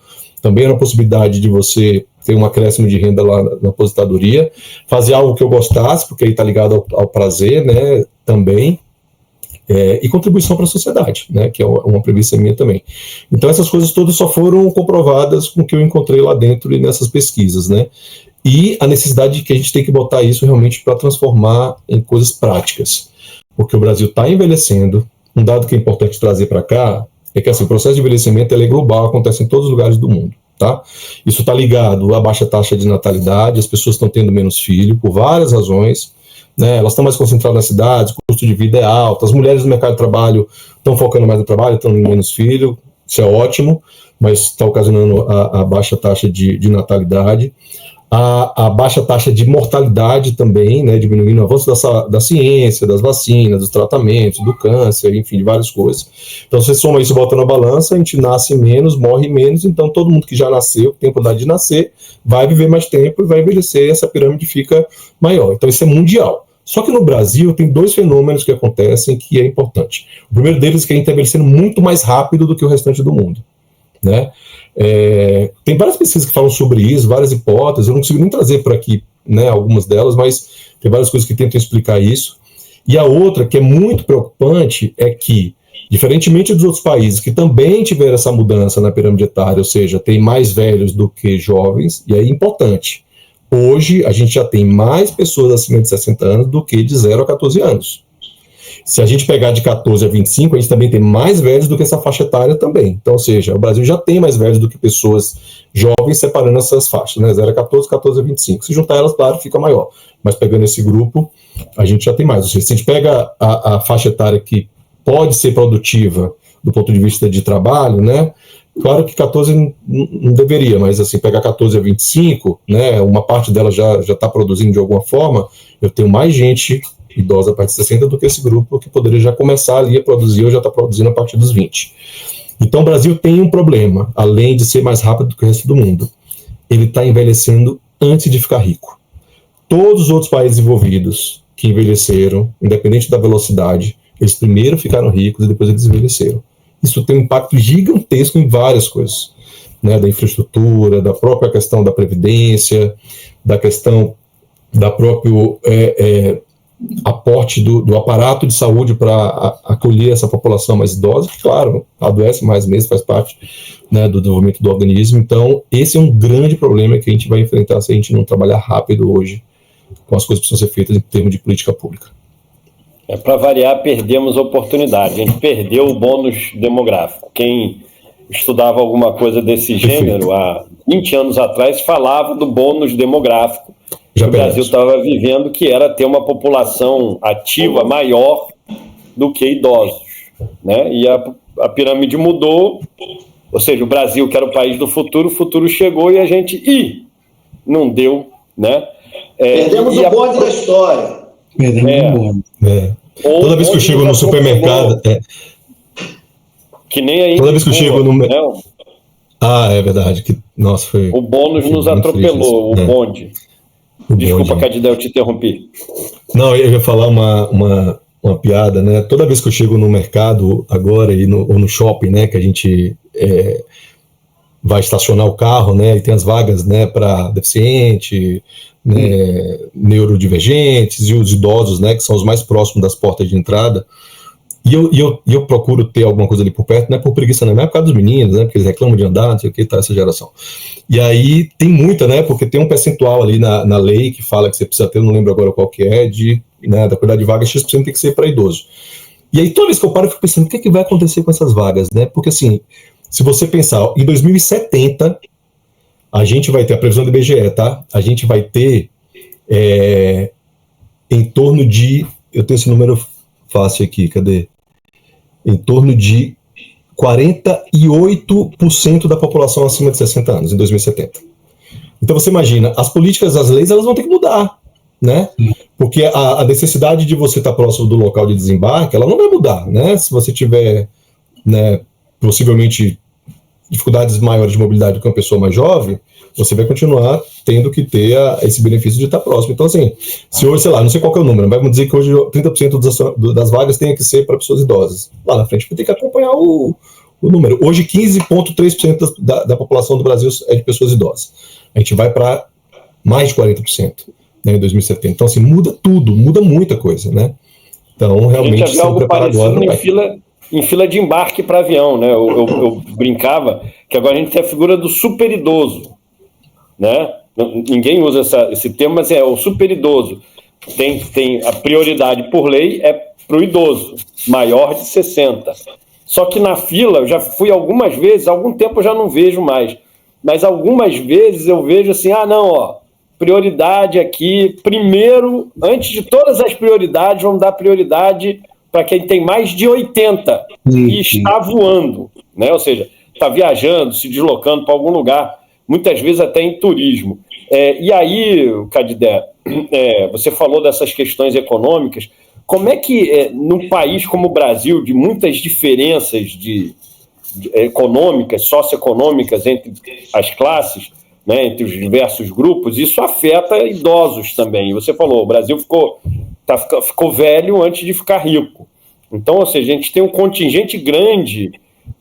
também era uma possibilidade de você ter um acréscimo de renda lá na aposentadoria, fazer algo que eu gostasse, porque aí está ligado ao prazer, né, também, e contribuição para a sociedade, né, que é uma premissa minha também. Então essas coisas todas só foram comprovadas com o que eu encontrei lá dentro e nessas pesquisas, né, e a necessidade de que a gente tem que botar isso realmente para transformar em coisas práticas, porque o Brasil está envelhecendo. Um dado que é importante trazer para cá é que assim, o processo de envelhecimento é global, acontece em todos os lugares do mundo. Tá? Isso está ligado à baixa taxa de natalidade, as pessoas estão tendo menos filho por várias razões, né? Elas estão mais concentradas nas cidades, o custo de vida é alto, as mulheres no mercado de trabalho estão focando mais no trabalho, estão tendo menos filho, isso é ótimo, mas está ocasionando a baixa taxa de natalidade. A baixa taxa de mortalidade também, né, diminuindo o avanço da ciência, das vacinas, dos tratamentos, do câncer, enfim, de várias coisas. Então, você soma isso e bota na balança, a gente nasce menos, morre menos, então todo mundo que já nasceu, que tem a oportunidade de nascer, vai viver mais tempo e vai envelhecer, essa pirâmide fica maior. Então, isso é mundial. Só que no Brasil tem dois fenômenos que acontecem que é importante. O primeiro deles é que a gente está envelhecendo muito mais rápido do que o restante do mundo. né? Tem várias pesquisas que falam sobre isso, várias hipóteses, eu não consigo nem trazer por aqui, né, algumas delas, mas tem várias coisas que tentam explicar isso. E a outra, que é muito preocupante, é que, diferentemente dos outros países que também tiveram essa mudança na pirâmide etária, ou seja, tem mais velhos do que jovens, e é importante, hoje a gente já tem mais pessoas acima de 60 anos do que de 0 a 14 anos. Se a gente pegar de 14 a 25, a gente também tem mais velhos do que essa faixa etária também. Então, ou seja, o Brasil já tem mais velhos do que pessoas jovens separando essas faixas, né? 0 a 14, 14 a 25. Se juntar elas, claro, fica maior. Mas pegando esse grupo, a gente já tem mais. Ou seja, se a gente pega a faixa etária que pode ser produtiva do ponto de vista de trabalho, né? Claro que 14 não deveria, mas assim, pegar 14 a 25, né? Uma parte dela já está produzindo de alguma forma, eu tenho mais gente idosa a partir de 60 do que esse grupo que poderia já começar ali a produzir ou já está produzindo a partir dos 20. Então o Brasil tem um problema, além de ser mais rápido do que o resto do mundo. Ele está envelhecendo antes de ficar rico. Todos os outros países envolvidos que envelheceram, independente da velocidade, eles primeiro ficaram ricos e depois eles envelheceram. Isso tem um impacto gigantesco em várias coisas, né, da infraestrutura, da própria questão da previdência, da questão da próprio aporte do aparato de saúde para acolher essa população mais idosa, que, claro, adoece mais mesmo, faz parte, né, do desenvolvimento do organismo. Então, esse é um grande problema que a gente vai enfrentar se a gente não trabalhar rápido hoje com as coisas que precisam ser feitas em termos de política pública. Para variar, perdemos a oportunidade. A gente perdeu o bônus demográfico. Quem estudava alguma coisa desse gênero há 20 anos atrás falava do bônus demográfico que o Brasil estava vivendo, que era ter uma população ativa maior do que idosos, né? E a pirâmide mudou, ou seja, o Brasil, que era o país do futuro, o futuro chegou e a gente não deu, né? Perdemos o bonde da história. Perdemos o bonde. Toda vez que eu chego no supermercado... Que nem aí... Toda vez que eu chego no... é verdade. Nossa, foi... O bônus nos atropelou, o bonde. Desculpa, Cadidé, eu te interrompi. Não, eu ia falar uma piada, né? Toda vez que eu chego no mercado agora ou no shopping, né, que a gente vai estacionar o carro, né, e tem as vagas, né, para deficiente, né, neurodivergentes e os idosos, né, que são os mais próximos das portas de entrada. E eu procuro ter alguma coisa ali por perto, não é por preguiça, não é por causa dos meninos, né, porque eles reclamam de andar, não sei o que, tá, essa geração. E aí tem muita, né, porque tem um percentual ali na lei que fala que você precisa ter, eu não lembro agora qual que é, da quantidade de vagas, X% tem que ser para idoso. E aí toda vez que eu paro, eu fico pensando, o que vai acontecer com essas vagas, né, porque assim, se você pensar, em 2070, a gente vai ter, a previsão do IBGE, tá, a gente vai ter em torno de, eu tenho esse número fácil aqui, cadê? Em torno de 48% da população acima de 60 anos, em 2070. Então você imagina, as políticas, as leis, elas vão ter que mudar, né? Porque a necessidade de você estar próximo do local de desembarque, ela não vai mudar, né? Se você tiver, né, possivelmente dificuldades maiores de mobilidade do que uma pessoa mais jovem, você vai continuar tendo que ter esse benefício de estar próximo. Então, assim, se hoje, sei lá, não sei qual que é o número, mas vamos dizer que hoje 30% das vagas tenha que ser para pessoas idosas. Lá na frente vai ter que acompanhar o número. Hoje, 15,3% da população do Brasil é de pessoas idosas. A gente vai para mais de 40%, né, em 2070. Então, assim, muda tudo, muda muita coisa, né? Então, realmente, se preparar agora... Em fila de embarque para avião, né? Eu brincava que agora a gente tem a figura do super idoso, né? Ninguém usa esse termo, mas é o super idoso. Tem a prioridade por lei para o idoso, maior de 60. Só que na fila, eu já fui algumas vezes, há algum tempo eu já não vejo mais, mas algumas vezes eu vejo assim, prioridade aqui, primeiro, antes de todas as prioridades, vamos dar prioridade para quem tem mais de 80 e está voando, né? Ou seja, está viajando, se deslocando para algum lugar, muitas vezes até em turismo. E aí, Cadidé, você falou dessas questões econômicas, como é que num país como o Brasil, de muitas diferenças econômicas, socioeconômicas entre as classes, né, entre os diversos grupos, isso afeta idosos também. E você falou, o Brasil ficou velho antes de ficar rico. Então, ou seja, a gente tem um contingente grande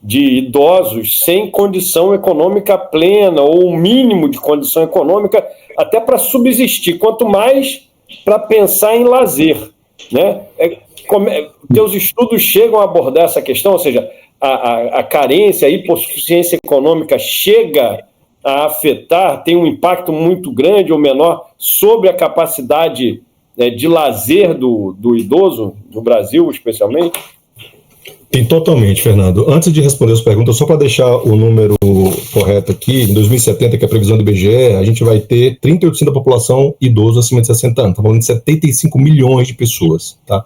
de idosos sem condição econômica plena ou um mínimo de condição econômica até para subsistir, quanto mais para pensar em lazer, né? Teus estudos chegam a abordar essa questão, ou seja, a carência, a hipossuficiência econômica chega a afetar, tem um impacto muito grande ou menor sobre a capacidade de lazer do idoso, no Brasil especialmente? Tem totalmente, Fernando. Antes de responder as perguntas, só para deixar o número correto aqui, em 2070, que é a previsão do IBGE, a gente vai ter 38% da população idoso acima de 60 anos. Estamos falando de 75 milhões de pessoas, tá?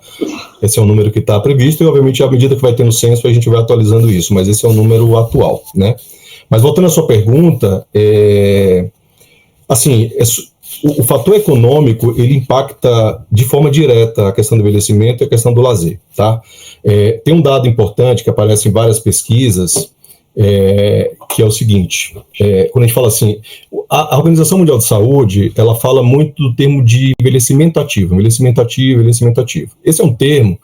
Esse é o número que está previsto e, obviamente, à medida que vai ter no censo, a gente vai atualizando isso, mas esse é o número atual, né? Mas voltando à sua pergunta, o fator econômico, ele impacta de forma direta a questão do envelhecimento e a questão do lazer, tá? Tem um dado importante que aparece em várias pesquisas, que é o seguinte, quando a gente fala assim, a Organização Mundial de Saúde, ela fala muito do termo de envelhecimento ativo. Esse é um termo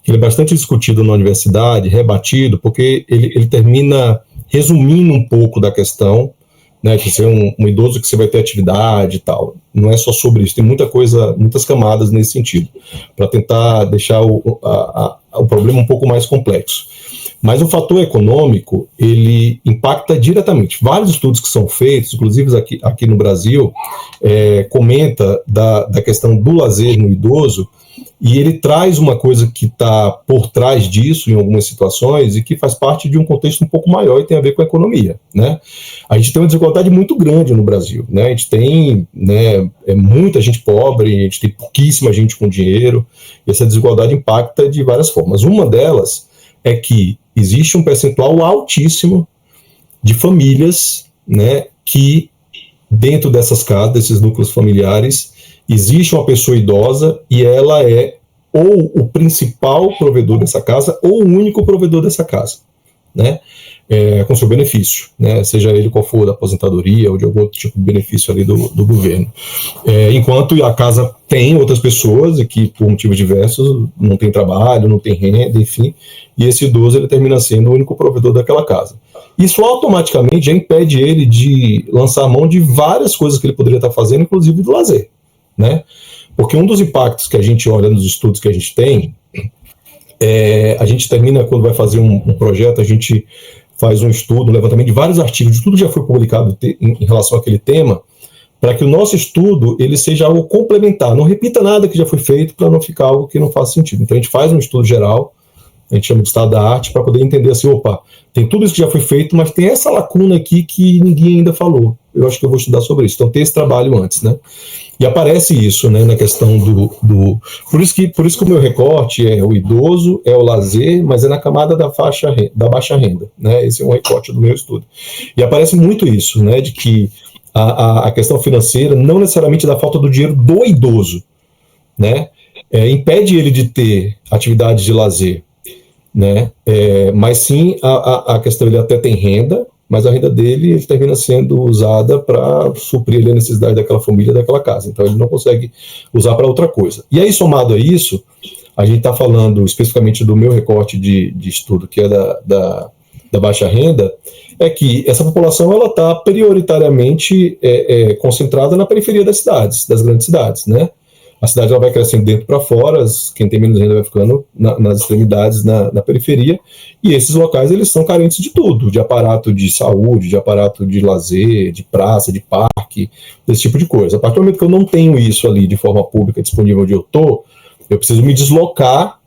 que ele é bastante discutido na universidade, rebatido, porque ele termina resumindo um pouco da questão, né, que você é um idoso que você vai ter atividade e tal. Não é só sobre isso, tem muitas camadas nesse sentido, para tentar deixar o problema um pouco mais complexo. Mas o fator econômico, ele impacta diretamente. Vários estudos que são feitos, inclusive aqui no Brasil, comenta da questão do lazer no idoso, e ele traz uma coisa que está por trás disso em algumas situações e que faz parte de um contexto um pouco maior e tem a ver com a economia, né? A gente tem uma desigualdade muito grande no Brasil, né? A gente tem, né, muita gente pobre, a gente tem pouquíssima gente com dinheiro, e essa desigualdade impacta de várias formas. Uma delas é que existe um percentual altíssimo de famílias, né, que dentro dessas casas, desses núcleos familiares, existe uma pessoa idosa e ela é ou o principal provedor dessa casa ou o único provedor dessa casa, né? Com seu benefício, né? Seja ele qual for, da aposentadoria ou de algum outro tipo de benefício ali do governo. Enquanto a casa tem outras pessoas que, por motivos diversos, não tem trabalho, não tem renda, enfim, e esse idoso ele termina sendo o único provedor daquela casa. Isso automaticamente já impede ele de lançar mão de várias coisas que ele poderia estar fazendo, inclusive do lazer, né? Porque um dos impactos que a gente olha nos estudos que a gente tem, a gente termina, quando vai fazer um projeto, a gente faz um estudo, um levantamento de vários artigos, de tudo que já foi publicado em relação àquele tema, para que o nosso estudo ele seja algo complementar, não repita nada que já foi feito para não ficar algo que não faça sentido. Então a gente faz um estudo geral, a gente chama de estado da arte, para poder entender assim, opa, tem tudo isso que já foi feito, mas tem essa lacuna aqui que ninguém ainda falou. Eu acho que eu vou estudar sobre isso. Então tem esse trabalho antes, né? E aparece isso, né, na questão Por isso que o meu recorte é o idoso, é o lazer, mas é na camada da baixa renda, né? Esse é um recorte do meu estudo. E aparece muito isso, né, de que a questão financeira não necessariamente da falta do dinheiro do idoso, né? Impede ele de ter atividades de lazer, né? Mas sim a questão, ele até tem renda, mas a renda dele ele termina sendo usada para suprir a necessidade daquela família, daquela casa. Então ele não consegue usar para outra coisa. E aí, somado a isso, a gente está falando especificamente do meu recorte de estudo, que é da baixa renda, é que essa população ela está prioritariamente concentrada na periferia das cidades, das grandes cidades, né? A cidade ela vai crescendo dentro para fora, quem tem menos renda vai ficando nas extremidades, na periferia, e esses locais eles são carentes de tudo, de aparato de saúde, de aparato de lazer, de praça, de parque, desse tipo de coisa. A partir do momento que eu não tenho isso ali de forma pública disponível onde eu estou, eu preciso me deslocar,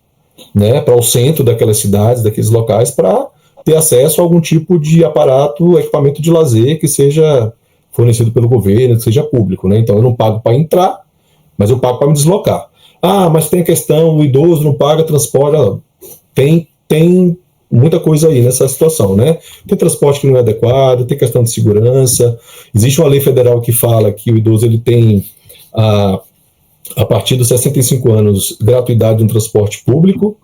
né, para o centro daquelas cidades, daqueles locais, para ter acesso a algum tipo de aparato, equipamento de lazer que seja fornecido pelo governo, que seja público, né? Então eu não pago para entrar, mas eu pago para me deslocar. Mas tem a questão, o idoso não paga transporte. Tem muita coisa aí nessa situação, né? Tem transporte que não é adequado, tem questão de segurança. Existe uma lei federal que fala que o idoso ele tem, a partir dos 65 anos, gratuidade de um transporte público,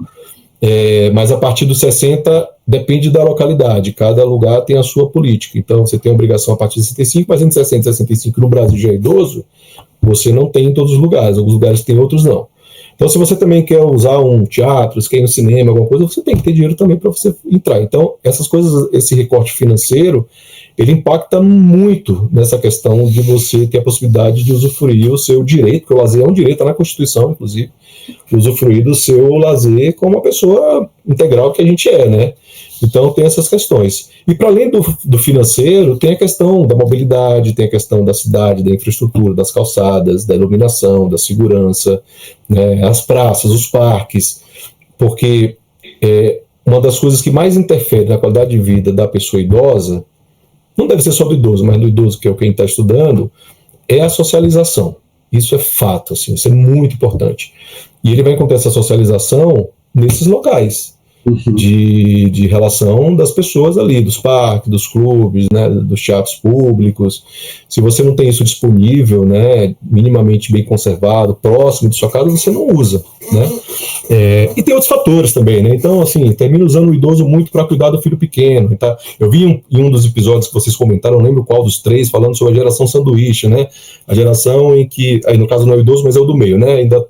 mas a partir dos 60 depende da localidade. Cada lugar tem a sua política. Então você tem a obrigação a partir de 65, mas entre 60 e 65 no Brasil já é idoso, você não tem em todos os lugares. Alguns lugares tem, outros não. Então, se você também quer usar um teatro, se quer ir no cinema, alguma coisa, você tem que ter dinheiro também para você entrar. Então, essas coisas, esse recorte financeiro, ele impacta muito nessa questão de você ter a possibilidade de usufruir o seu direito, porque o lazer é um direito, está na Constituição, inclusive, usufruir do seu lazer como uma pessoa integral que a gente é, né? Então tem essas questões. E para além do financeiro, tem a questão da mobilidade, tem a questão da cidade, da infraestrutura, das calçadas, da iluminação, da segurança, né, as praças, os parques, porque uma das coisas que mais interfere na qualidade de vida da pessoa idosa, não deve ser só do idoso, mas do idoso, que é quem está estudando, é a socialização. Isso é fato, assim, isso é muito importante. E ele vai encontrar essa socialização nesses locais de relação das pessoas ali, dos parques, dos clubes, né, dos teatros públicos. Se você não tem isso disponível, né, minimamente bem conservado, próximo de sua casa, você não usa, né? E tem outros fatores também, né? Então, assim, termina usando o idoso muito para cuidar do filho pequeno. Tá? Eu vi em um dos episódios que vocês comentaram, não lembro qual dos 3, falando sobre a geração sanduíche, né? A geração em que, aí no caso não é o idoso, mas é o do meio, né? Ainda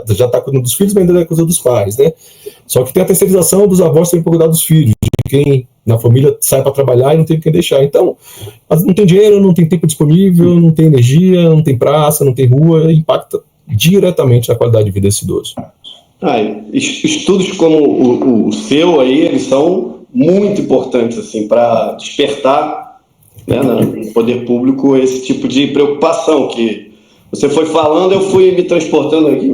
já está cuidando dos filhos, mas ainda cuida dos pais, né? Só que tem a terceirização dos avós também para cuidar dos filhos, de quem na família sai para trabalhar e não tem quem deixar. Então, não tem dinheiro, não tem tempo disponível, não tem energia, não tem praça, não tem rua, impacta diretamente na qualidade de vida desse idoso. Estudos como o seu aí, eles são muito importantes assim, para despertar, né, no poder público esse tipo de preocupação que você foi falando, eu fui me transportando aqui.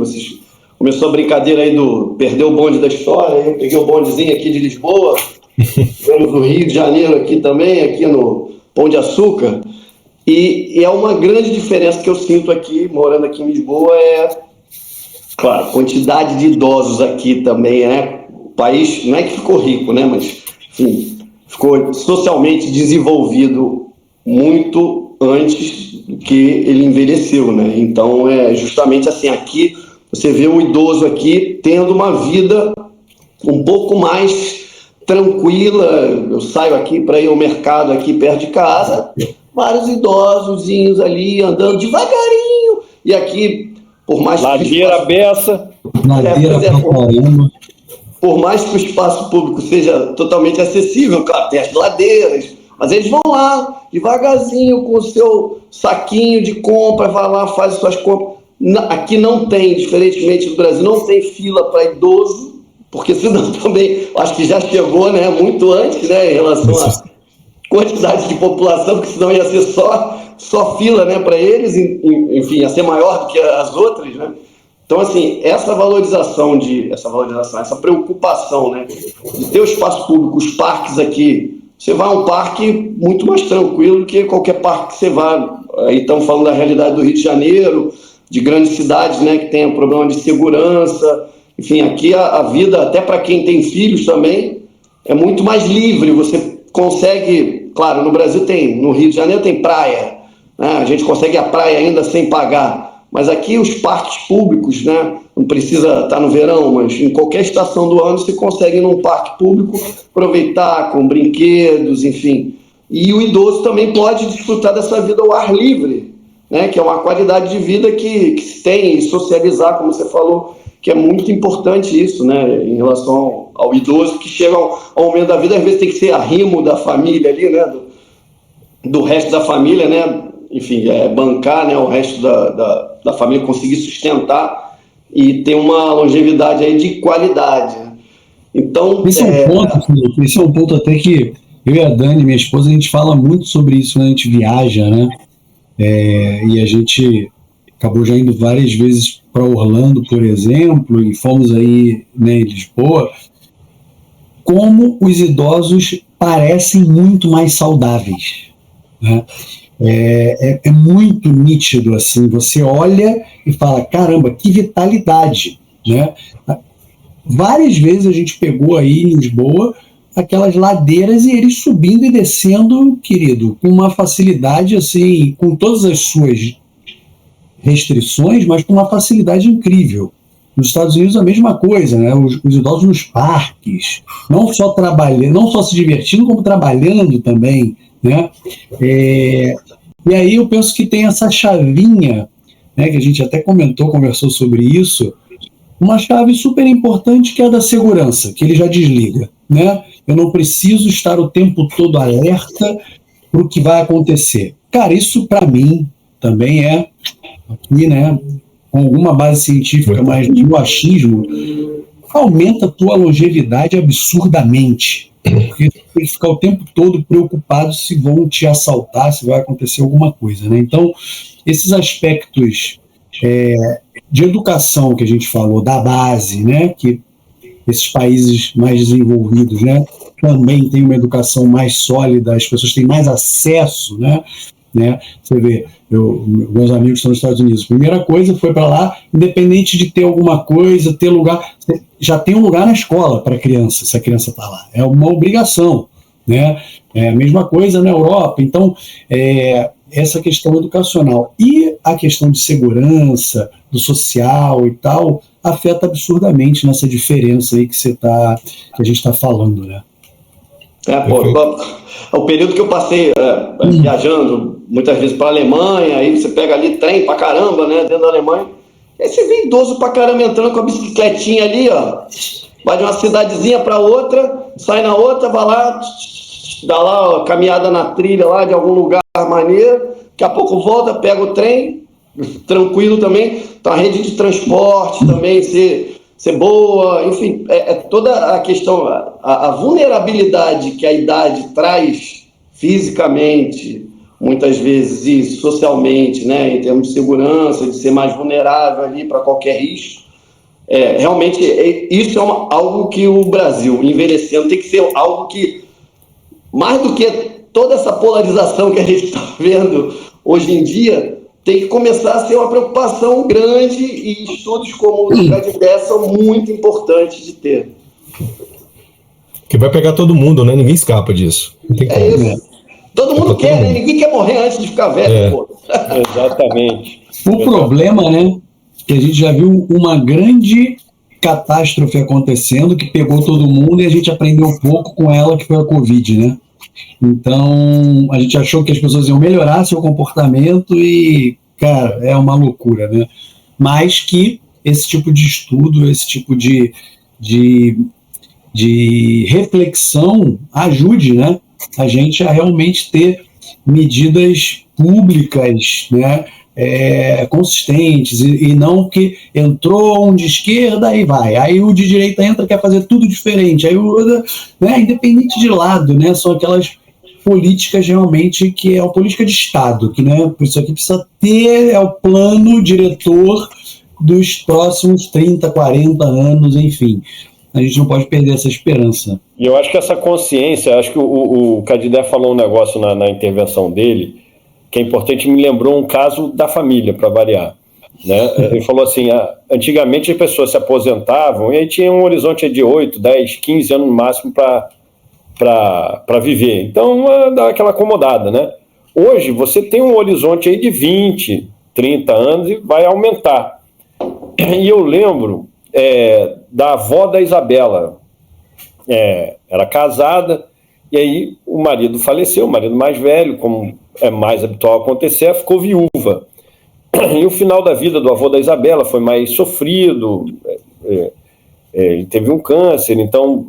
Começou a brincadeira aí do perder o bonde da história, eu peguei o bondezinho aqui de Lisboa, temos o Rio de Janeiro aqui também, aqui no Pão de Açúcar, e é uma grande diferença que eu sinto aqui, morando aqui em Lisboa, claro, a quantidade de idosos aqui também, né? O país não é que ficou rico, né? Mas, enfim, ficou socialmente desenvolvido muito antes do que ele envelheceu, né? Então, justamente assim, aqui você vê o idoso aqui tendo uma vida um pouco mais tranquila. Eu saio aqui para ir ao mercado aqui perto de casa, vários idosozinhos ali andando devagarinho, e aqui, por mais ladeira beça, por mais que o espaço público seja totalmente acessível, claro, tem as ladeiras, mas eles vão lá devagarzinho com o seu saquinho de compra, vai lá, faz as suas compras. Aqui não tem, diferentemente do Brasil, não tem fila para idoso, porque senão também, acho que já chegou, né, muito antes, né, em relação à quantidade de população, porque senão ia ser só fila, né, para eles, enfim, ia ser maior do que as outras, né. Então, assim, essa preocupação, né, de ter o espaço público, os parques aqui, você vai a um parque muito mais tranquilo do que qualquer parque que você vá. Aí estamos falando da realidade do Rio de Janeiro, de grandes cidades, né, que tem um problema de segurança. Enfim, aqui a vida, até para quem tem filhos também, é muito mais livre. Você consegue, claro, no Brasil no Rio de Janeiro tem praia, né, a gente consegue a praia ainda sem pagar, mas aqui os parques públicos, né, não precisa estar no verão, mas em qualquer estação do ano você consegue ir num parque público aproveitar com brinquedos, enfim. E o idoso também pode desfrutar dessa vida ao ar livre, né, que é uma qualidade de vida que se tem, e socializar, como você falou, que é muito importante isso, né, em relação ao idoso, que chega ao momento da vida, às vezes tem que ser arrimo da família ali, né, do resto da família, né, enfim, bancar, né, o resto da família, conseguir sustentar e ter uma longevidade aí de qualidade. Então, esse é um ponto até que eu e a Dani, minha esposa, a gente fala muito sobre isso, né, a gente viaja, né, e a gente acabou já indo várias vezes para Orlando, por exemplo, e fomos aí, né, em Lisboa, como os idosos parecem muito mais saudáveis, né? É muito nítido, assim, você olha e fala, caramba, que vitalidade, né? Várias vezes a gente pegou aí em Lisboa aquelas ladeiras e eles subindo e descendo, querido, com uma facilidade, assim, com todas as suas restrições, mas com uma facilidade incrível. Nos Estados Unidos a mesma coisa, né? Os idosos nos parques, não só trabalhando, não só se divertindo, como trabalhando também, né? E aí eu penso que tem essa chavinha, né, que a gente até conversou sobre isso, uma chave super importante que é a da segurança, que ele já desliga, né? Eu não preciso estar o tempo todo alerta para o que vai acontecer. Cara, isso para mim também é, aqui, né, com alguma base científica, mas no achismo, aumenta a tua longevidade absurdamente. Porque você tem que ficar o tempo todo preocupado se vão te assaltar, se vai acontecer alguma coisa, né? Então, esses aspectos de educação que a gente falou, da base, né, que esses países mais desenvolvidos, né, também têm uma educação mais sólida, as pessoas têm mais acesso, né? Você vê, meus amigos estão nos Estados Unidos, a primeira coisa foi para lá, independente de ter alguma coisa, ter lugar, já tem um lugar na escola para a criança, se a criança está lá, é uma obrigação, né? É a mesma coisa na Europa. Então, essa questão educacional e a questão de segurança, do social e tal, afeta absurdamente nessa diferença aí que a gente está falando, né? O período que eu passei viajando muitas vezes para a Alemanha, aí você pega ali trem pra caramba, né, dentro da Alemanha, aí você vê idoso pra caramba entrando com a bicicletinha ali, ó, vai de uma cidadezinha para outra, sai na outra, vai lá, dá lá ó, caminhada na trilha lá de algum lugar maneiro, daqui a pouco volta, pega o trem, tranquilo também, então a rede de transporte também ser boa, enfim, toda a questão, a vulnerabilidade que a idade traz fisicamente, muitas vezes, e socialmente, né, em termos de segurança, de ser mais vulnerável ali para qualquer risco, realmente isso é algo que o Brasil, envelhecendo, tem que ser algo que, mais do que toda essa polarização que a gente está vendo hoje em dia, tem que começar a ser uma preocupação grande, e estudos como o do Cadidé são muito importantes de ter. Que vai pegar todo mundo, né? Ninguém escapa disso. Não tem como. Isso. Todo mundo quer, né? Ninguém quer morrer antes de ficar velho, pô. Exatamente. O problema, né, que a gente já viu uma grande catástrofe acontecendo, que pegou todo mundo e a gente aprendeu pouco com ela, que foi a Covid, né? Então, a gente achou que as pessoas iam melhorar seu comportamento e, cara, é uma loucura, né? Mas que esse tipo de estudo, esse tipo de reflexão ajude, né, a gente a realmente ter medidas públicas, né, consistentes, e não que entrou um de esquerda e vai, aí o de direita entra, quer fazer tudo diferente, aí né, independente de lado, né, são aquelas políticas realmente que é uma política de Estado, que, né, isso aqui precisa ter o plano diretor dos próximos 30, 40 anos, enfim. A gente não pode perder essa esperança. E eu acho que essa consciência, acho que o Cadidé falou um negócio na intervenção dele, que é importante, me lembrou um caso da família, para variar. Né? Ele falou assim, antigamente as pessoas se aposentavam e aí tinha um horizonte de 8, 10, 15 anos no máximo para viver. Então, dá aquela acomodada, né? Hoje, você tem um horizonte aí de 20, 30 anos e vai aumentar. E eu lembro da avó da Isabela. Era casada, e aí o marido faleceu, o marido mais velho, como é mais habitual acontecer, ficou viúva. E o final da vida do avô da Isabela foi mais sofrido, ele teve um câncer, então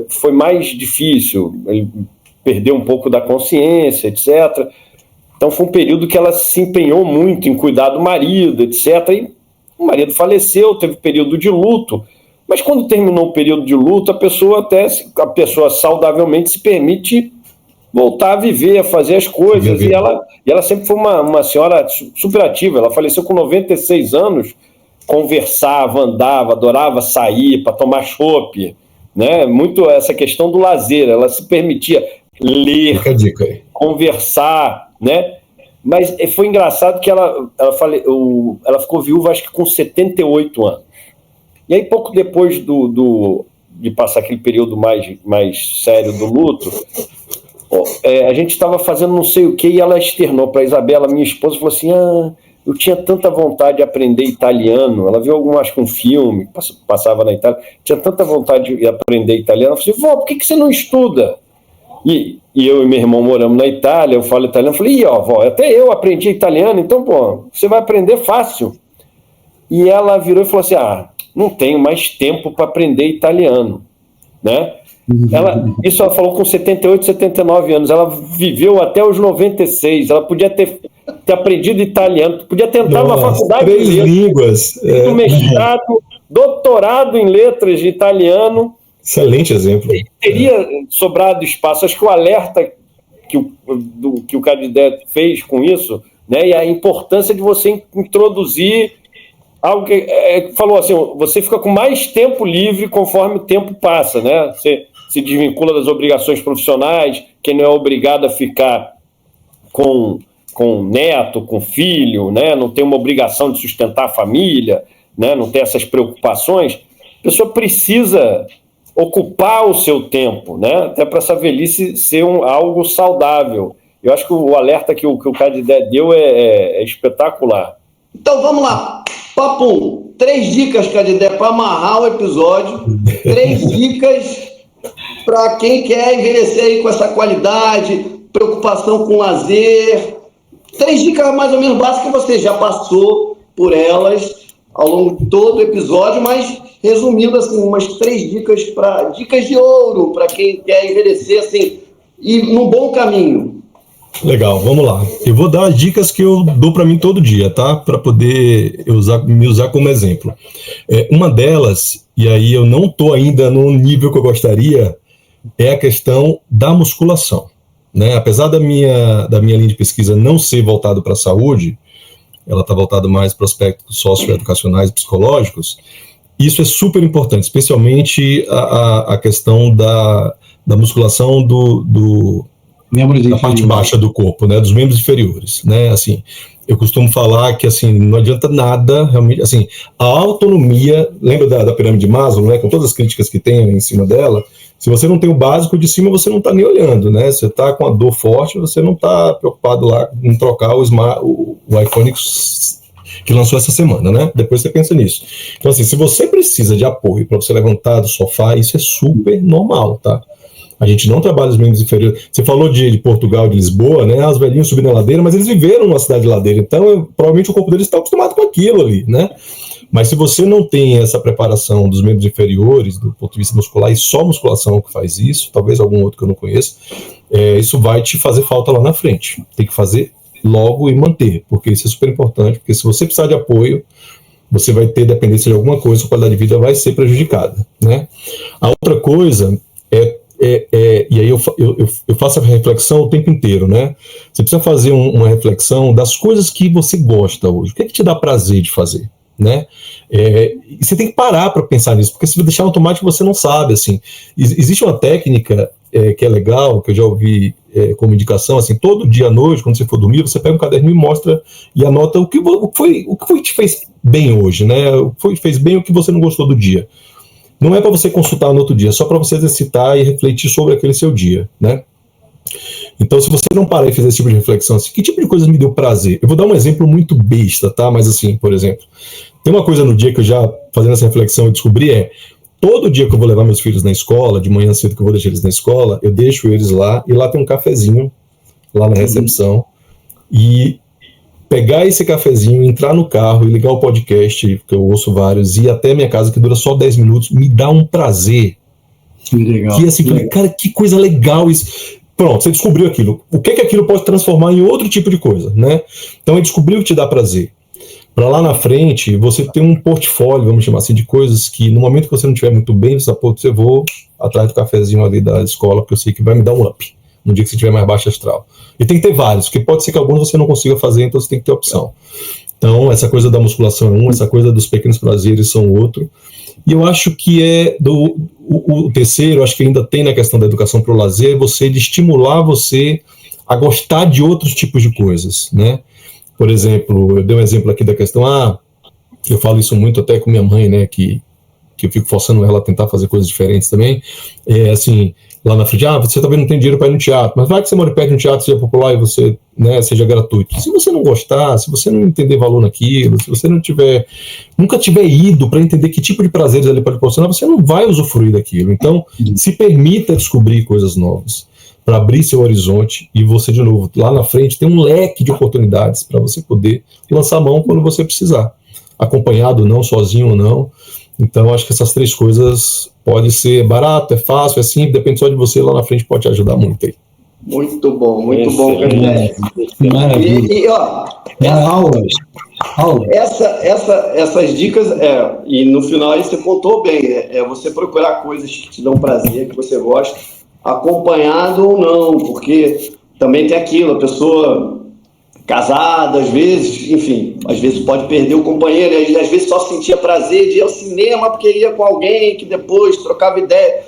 foi mais difícil, ele perdeu um pouco da consciência, etc. Então foi um período que ela se empenhou muito em cuidar do marido, etc. E o marido faleceu, teve período de luto, mas quando terminou o período de luto, a pessoa saudavelmente se permite voltar a viver, a fazer as coisas, e ela sempre foi uma senhora super ativa. Ela faleceu com 96 anos, conversava, andava, adorava sair para tomar chopp, né? Muito essa questão do lazer, ela se permitia ler, conversar, né? Mas foi engraçado que ela ficou viúva, acho que com 78 anos. E aí, pouco depois de passar aquele período mais sério do luto, a gente estava fazendo não sei o que, e ela externou para a Isabela, minha esposa, falou assim, eu tinha tanta vontade de aprender italiano. Ela viu acho que um filme que passava na Itália, tinha tanta vontade de aprender italiano. Eu falei, vó, por que você não estuda? E eu e meu irmão moramos na Itália, eu falo italiano. Eu falei, vó, até eu aprendi italiano, então, pô, você vai aprender fácil. E ela virou e falou assim, não tenho mais tempo para aprender italiano, né? Isso ela falou com 78, 79 anos, ela viveu até os 96, ela podia ter aprendido italiano, podia tentar uma faculdade 3 línguas, mestrado, doutorado em letras de italiano. Excelente exemplo. Teria sobrado espaço. Acho que o alerta que o Cadidé fez com isso, né, e a importância de você introduzir algo que falou assim, você fica com mais tempo livre conforme o tempo passa, né? Você se desvincula das obrigações profissionais, quem não é obrigado a ficar com neto, com filho, né? Não tem uma obrigação de sustentar a família, né? Não tem essas preocupações. A pessoa precisa ocupar o seu tempo, né? Até para essa velhice ser algo saudável. Eu acho que o alerta que o Cadidé deu é espetacular. Então vamos lá. Papo 3 dicas, Cadidé, para amarrar o episódio. 3 dicas para quem quer envelhecer aí com essa qualidade, preocupação com lazer. 3 dicas mais ou menos básicas que você já passou por elas ao longo de todo o episódio, mas resumindo assim, umas 3 dicas de ouro para quem quer envelhecer assim, e no bom caminho. Legal, vamos lá. Eu vou dar as dicas que eu dou para mim todo dia, tá? Para poder me usar como exemplo. Uma delas, e aí eu não estou ainda no nível que eu gostaria, é a questão da musculação, né? Apesar da minha linha de pesquisa não ser voltada para a saúde, ela está voltada mais para aspectos socioeducacionais e psicológicos. Isso é super importante, especialmente a questão da musculação da parte baixa do corpo, né, dos membros inferiores, né, assim, eu costumo falar que, assim, não adianta nada, realmente, assim, a autonomia, lembra da pirâmide de Maslow, né, com todas as críticas que tem em cima dela, se você não tem o básico de cima, você não está nem olhando, né, você está com a dor forte, você não está preocupado lá em trocar o iPhone que lançou essa semana, né, depois você pensa nisso. Então, assim, se você precisa de apoio para você levantar do sofá, isso é super normal, tá? A gente não trabalha os membros inferiores. Você falou de Portugal, de Lisboa, né? Os velhinhos subindo a ladeira, mas eles viveram numa cidade de ladeira, então provavelmente o corpo deles está acostumado com aquilo ali, né? Mas se você não tem essa preparação dos membros inferiores, do ponto de vista muscular, e só musculação que faz isso, talvez algum outro que eu não conheço, isso vai te fazer falta lá na frente. Tem que fazer logo e manter, porque isso é super importante, porque se você precisar de apoio, você vai ter dependência de alguma coisa, sua qualidade de vida vai ser prejudicada, né? A outra coisa e aí eu faço a reflexão o tempo inteiro, né? Você precisa fazer uma reflexão das coisas que você gosta hoje. O que é que te dá prazer de fazer, né? E você tem que parar para pensar nisso, porque se você deixar automático você não sabe, assim. Existe uma técnica que é legal, que eu já ouvi como indicação, assim, todo dia à noite, quando você for dormir, você pega um caderninho e mostra e anota o que foi que te fez bem hoje, né? O que fez bem, o que você não gostou do dia. Não é para você consultar no outro dia, é só para você exercitar e refletir sobre aquele seu dia, né? Então, se você não parar e fizer esse tipo de reflexão, assim, que tipo de coisa me deu prazer? Eu vou dar um exemplo muito besta, tá? Mas assim, por exemplo, tem uma coisa no dia que eu já, fazendo essa reflexão, eu descobri todo dia que eu vou levar meus filhos na escola, de manhã cedo que eu vou deixar eles na escola, eu deixo eles lá, e lá tem um cafezinho, lá na recepção, e pegar esse cafezinho, entrar no carro e ligar o podcast, que eu ouço vários, e ir até minha casa, que dura só 10 minutos, me dá um prazer. Que legal. Que assim, cara, que coisa legal isso. Pronto, você descobriu aquilo. O que aquilo pode transformar em outro tipo de coisa, né? Então, é descobrir o que te dá prazer. Para lá na frente, você ter um portfólio, vamos chamar assim, de coisas que no momento que você não estiver muito bem, você vou atrás do cafezinho ali da escola, porque eu sei que vai me dar um up, no dia que você estiver mais baixo astral. E tem que ter vários, porque pode ser que alguns você não consiga fazer, então você tem que ter opção. Então, essa coisa da musculação é um, essa coisa dos pequenos prazeres são outro. E eu acho que o terceiro, acho que ainda tem na questão da educação para o lazer, de estimular você a gostar de outros tipos de coisas, né? Por exemplo, eu dei um exemplo aqui da questão, eu falo isso muito até com minha mãe, né, que eu fico forçando ela a tentar fazer coisas diferentes também, assim, lá na frente, você talvez não tem dinheiro para ir no teatro, mas vai que você mora perto de um teatro, seja popular e você, né, seja gratuito. Se você não gostar, se você não entender valor naquilo, se você nunca tiver ido para entender que tipo de prazeres ele pode proporcionar, você não vai usufruir daquilo. Então, se permita descobrir coisas novas, para abrir seu horizonte, e você, de novo, lá na frente tem um leque de oportunidades para você poder lançar a mão quando você precisar, acompanhado ou não, sozinho ou não. Então, acho que essas 3 coisas podem ser barato, é fácil, é simples, depende só de você, lá na frente pode te ajudar muito aí. Muito bom, Canidé. Maravilha. E ó, Aulas. essas dicas, e no final aí você contou bem, é você procurar coisas que te dão prazer, que você gosta, acompanhado ou não, porque também tem aquilo, a pessoa casada, às vezes, enfim, às vezes pode perder o companheiro, e às vezes só sentia prazer de ir ao cinema porque ia com alguém que depois trocava ideia.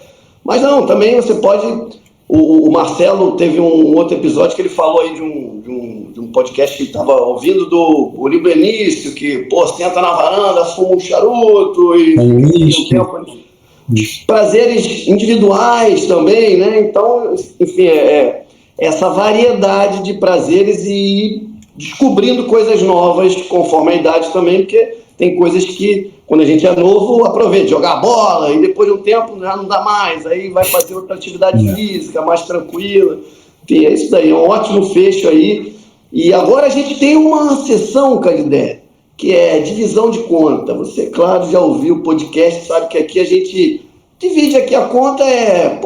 Mas não, também você pode... O Marcelo teve um outro episódio que ele falou aí de um podcast que ele estava ouvindo do Uri Benício, que, senta na varanda, fuma um charuto e... prazeres individuais também, né? Então, enfim, essa variedade de prazeres e descobrindo coisas novas conforme a idade também, porque tem coisas que, quando a gente é novo, aproveita, jogar bola, e depois de um tempo já não dá mais, aí vai fazer outra atividade física, mais tranquila. Enfim, é isso daí, é um ótimo fecho aí. E agora a gente tem uma sessão, Canidé, que é divisão de conta. Você, claro, já ouviu o podcast, sabe que aqui a gente divide aqui a conta,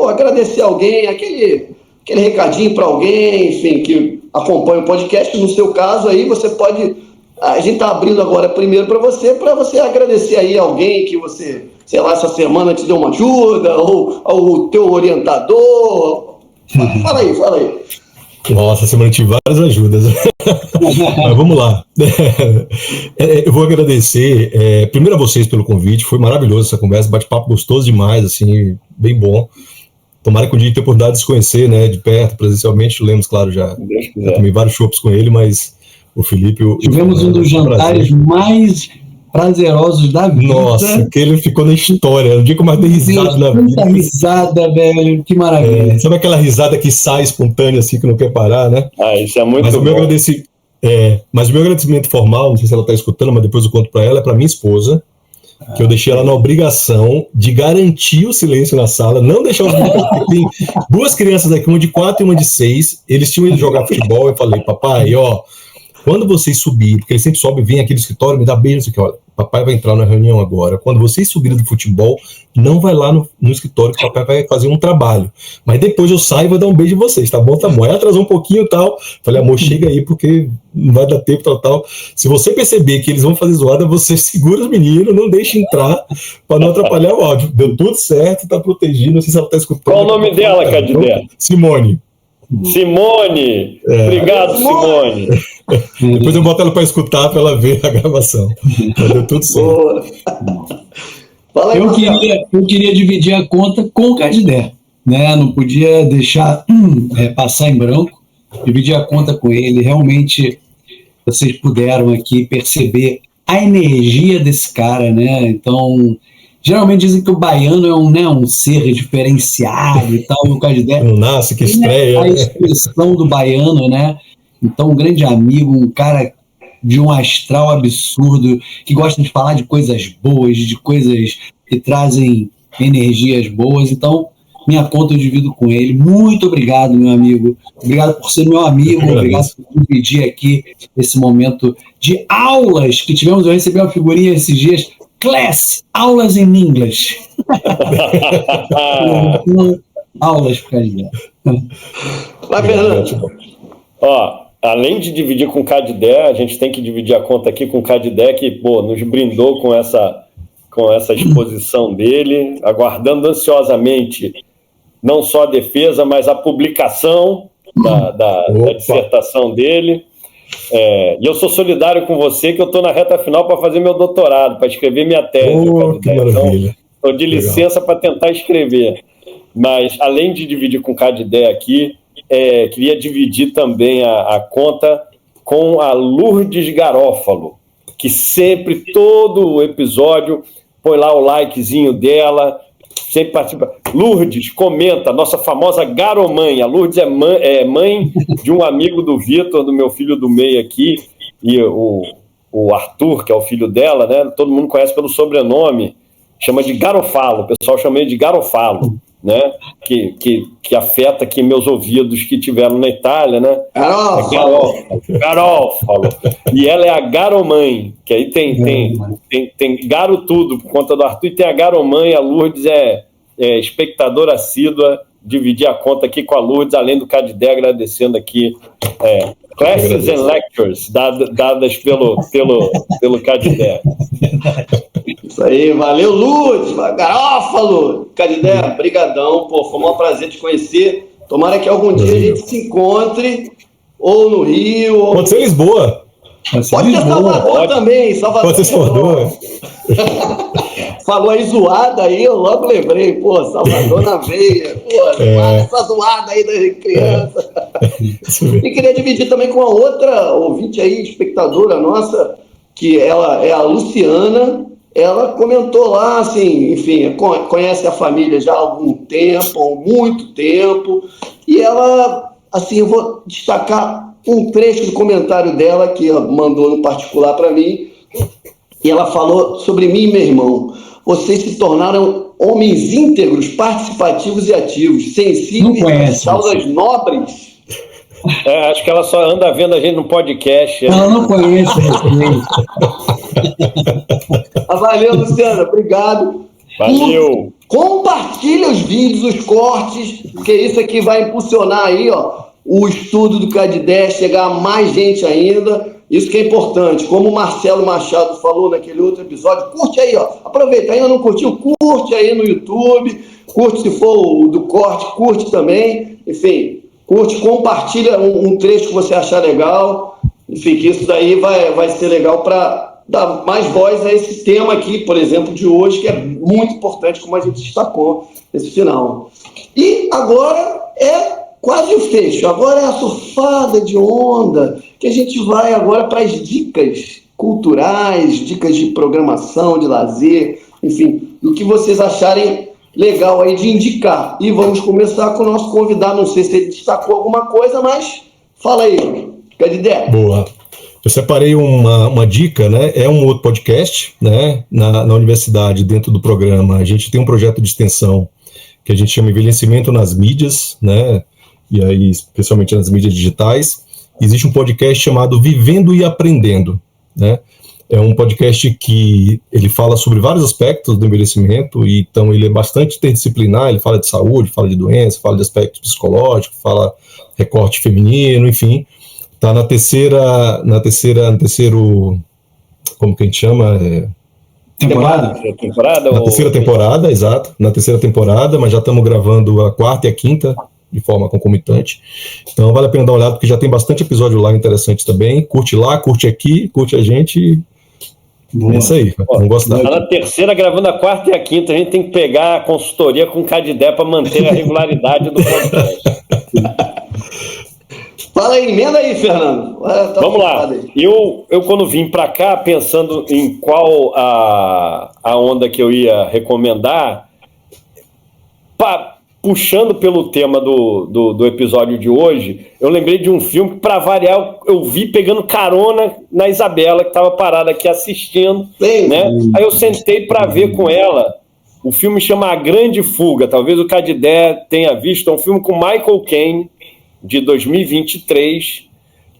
agradecer alguém, aquele recadinho para alguém, enfim, que acompanha o podcast. No seu caso aí, você pode... A gente está abrindo agora primeiro para você agradecer aí alguém que você, sei lá, essa semana te deu uma ajuda, ou o teu orientador. Fala aí. Nossa, semana eu tive várias ajudas. Mas vamos lá. Eu vou agradecer, primeiro a vocês pelo convite, foi maravilhoso essa conversa, bate-papo gostoso demais, assim, bem bom. Tomara que um dia tenha a oportunidade de se conhecer, né, de perto, presencialmente. Lemos, claro, já tomei vários chopps com ele, mas o Felipe... Tivemos um dos jantares mais prazerosos da vida. Nossa, que ele ficou na história. O dia que eu mais dei risada na vida. Muita risada, velho. Que maravilha. Sabe aquela risada que sai espontânea, assim, que não quer parar, né? Isso é muito mas bom. Mas o meu agradecimento formal, não sei se ela está escutando, mas depois eu conto para ela, é para minha esposa, que eu deixei ela na obrigação de garantir o silêncio na sala, não deixar os meninos... Tem 2 crianças aqui, uma de 4 e uma de 6, eles tinham ido jogar futebol, eu falei, papai, quando vocês subirem, porque eles sempre sobem, vêm aqui no escritório, me dá beijo, isso aqui, olha, papai vai entrar na reunião agora. Quando vocês subirem do futebol, não vai lá no escritório, que o papai vai fazer um trabalho. Mas depois eu saio e vou dar um beijo em vocês, tá bom? Tá bom. Aí atrasou um pouquinho e tal. Falei, amor, chega aí, porque não vai dar tempo, tal. Se você perceber que eles vão fazer zoada, você segura os meninos, não deixe entrar, para não atrapalhar o áudio. Deu tudo certo, tá protegido, não sei se ela tá escutando. Qual o nome dela, Cadidé? Simone. Obrigado, Simone. Depois eu boto ela para escutar, para ela ver a gravação. Deu tudo certo. Fala aí, eu queria dividir a conta com o Cadidé, né? Não podia deixar passar em branco, dividir a conta com ele. Realmente vocês puderam aqui perceber a energia desse cara, né? Então, geralmente dizem que o baiano é um ser diferenciado e tal, e o Cadidé não nasce, que estreia. A expressão do baiano, né? Então, um grande amigo, um cara de um astral absurdo, que gosta de falar de coisas boas, de coisas que trazem energias boas. Então, minha conta eu divido com ele. Muito obrigado, meu amigo. Obrigado por ser meu amigo. Obrigado por dividir aqui esse momento de aulas que tivemos. Eu recebi uma figurinha esses dias. Class, aulas em inglês. Aulas, Cadidé. Vai, Fernando. Além de dividir com o Cadidé, a gente tem que dividir a conta aqui com o Cadidé, que nos brindou com essa exposição dele, aguardando ansiosamente não só a defesa, mas a publicação da dissertação dele. E eu sou solidário com você, que eu estou na reta final para fazer meu doutorado, para escrever minha tese. Então, estou de licença para tentar escrever. Mas, além de dividir com o Cadidé aqui, queria dividir também a conta com a Lourdes Garófalo, que sempre, todo episódio, põe lá o likezinho dela, sempre participa. Lourdes, comenta, nossa famosa garomãe. A Lourdes é mãe de um amigo do Vitor, do meu filho do meio aqui, e o Arthur, que é o filho dela, né? Todo mundo conhece pelo sobrenome, chama de Garofalo, o pessoal chama ele de Garofalo. né? Que afeta aqui meus ouvidos que tiveram na Itália, né? Garófalo. E ela é a Garomãe, que aí tem Garo tudo por conta do Arthur, e tem a Garomãe. A Lourdes é espectadora assídua, dividir a conta aqui com a Lourdes, além do Cadidé, agradecendo aqui classes and lectures dadas pelo Cadidé. Isso aí, valeu, Lourdes, Garófalo, Cadidé, brigadão, pô, foi um prazer te conhecer. Tomara que algum dia a gente se encontre, ou no Rio, ou... Pode ser Lisboa. Pode ser Salvador também, Salvador. Pode ser Salvador. Falou aí zoada aí, eu logo lembrei, pô, Salvador na veia, pô, essa zoada aí da criança. E queria dividir também com a outra ouvinte aí, espectadora nossa, que ela é a Luciana. Ela comentou lá, assim, enfim, conhece a família já há algum tempo, há muito tempo, e ela, assim, eu vou destacar um trecho do comentário dela, que ela mandou no particular para mim, e ela falou sobre mim e meu irmão. Vocês se tornaram homens íntegros, participativos e ativos, sensíveis às causas nobres. Acho que ela só anda vendo a gente no podcast. Ela não conhece. Valeu, Luciana, obrigado. Valeu. Compartilha os vídeos, os cortes, porque isso aqui vai impulsionar aí, ó, o estudo do Cadidé, chegar a mais gente ainda. Isso que é importante. Como o Marcelo Machado falou naquele outro episódio, curte aí, ó. Aproveita, ainda não curtiu? Curte aí no YouTube. Curte se for o do corte, curte também. Enfim, curte, compartilha um trecho que você achar legal. Enfim, que isso daí vai ser legal para dar mais voz a esse tema aqui, por exemplo, de hoje, que é muito importante, como a gente destacou nesse final. E agora é quase o fecho. Agora é a surfada de onda, que a gente vai agora para as dicas culturais, dicas de programação, de lazer, enfim, do que vocês acharem legal aí de indicar. E vamos começar com o nosso convidado. Não sei se ele destacou alguma coisa, mas fala aí, Cadidé. Boa. Eu separei uma dica, né? É um outro podcast, né? Na universidade, dentro do programa, a gente tem um projeto de extensão que a gente chama Envelhecimento nas Mídias, né? E aí, especialmente nas mídias digitais. Existe um podcast chamado Vivendo e Aprendendo, né? É um podcast que ele fala sobre vários aspectos do envelhecimento, e então ele é bastante interdisciplinar. Ele fala de saúde, fala de doença, fala de aspectos psicológicos, fala recorte feminino, enfim. Está no terceiro, como que a gente chama? Temporada? Na terceira temporada, exato. Na terceira temporada, mas já estamos gravando a quarta e a quinta de forma concomitante. Então vale a pena dar uma olhada, porque já tem bastante episódio lá interessante também. Curte lá, curte aqui, curte a gente. Boa. É isso aí, vamos gostar. Tá na terceira, gravando a quarta e a quinta. A gente tem que pegar a consultoria com o Cadidé para manter a regularidade do podcast. Fala aí, emenda aí, Fernando. Vamos lá. Eu quando vim para cá, pensando em qual a onda que eu ia recomendar, puxando pelo tema do episódio de hoje, eu lembrei de um filme que, para variar, eu vi pegando carona na Isabela, que estava parada aqui assistindo, né? Aí eu sentei para ver com ela. O filme chama A Grande Fuga, talvez o Cadidé tenha visto. É um filme com Michael Caine, de 2023,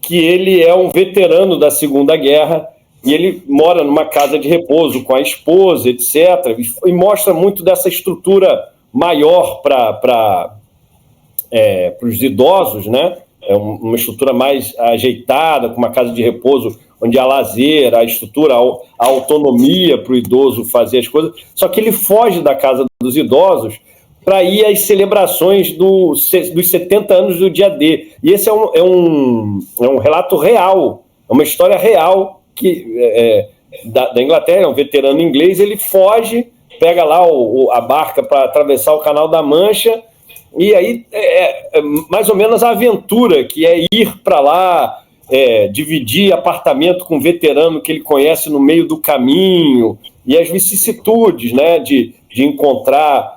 que ele é um veterano da Segunda Guerra, e ele mora numa casa de repouso com a esposa, etc., e mostra muito dessa estrutura maior para os idosos, né? É uma estrutura mais ajeitada, com uma casa de repouso onde há lazer, a estrutura, a autonomia para o idoso fazer as coisas, só que ele foge da casa dos idosos para ir às celebrações dos 70 anos do dia D. E esse é um relato real, é uma história real da Inglaterra. É um veterano inglês, ele foge, pega lá a barca para atravessar o Canal da Mancha, e aí é mais ou menos a aventura, que é ir para lá, dividir apartamento com um veterano que ele conhece no meio do caminho, e as vicissitudes, né, de encontrar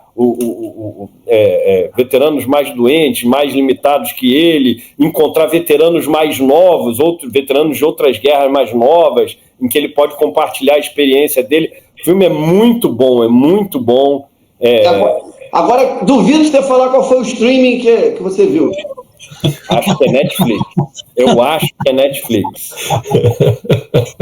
veteranos mais doentes, mais limitados que ele, encontrar veteranos mais novos, outros veteranos de outras guerras mais novas, em que ele pode compartilhar a experiência dele. O filme é muito bom, Agora, duvido você falar qual foi o streaming que você viu. Acho que é Netflix. Eu acho que é Netflix.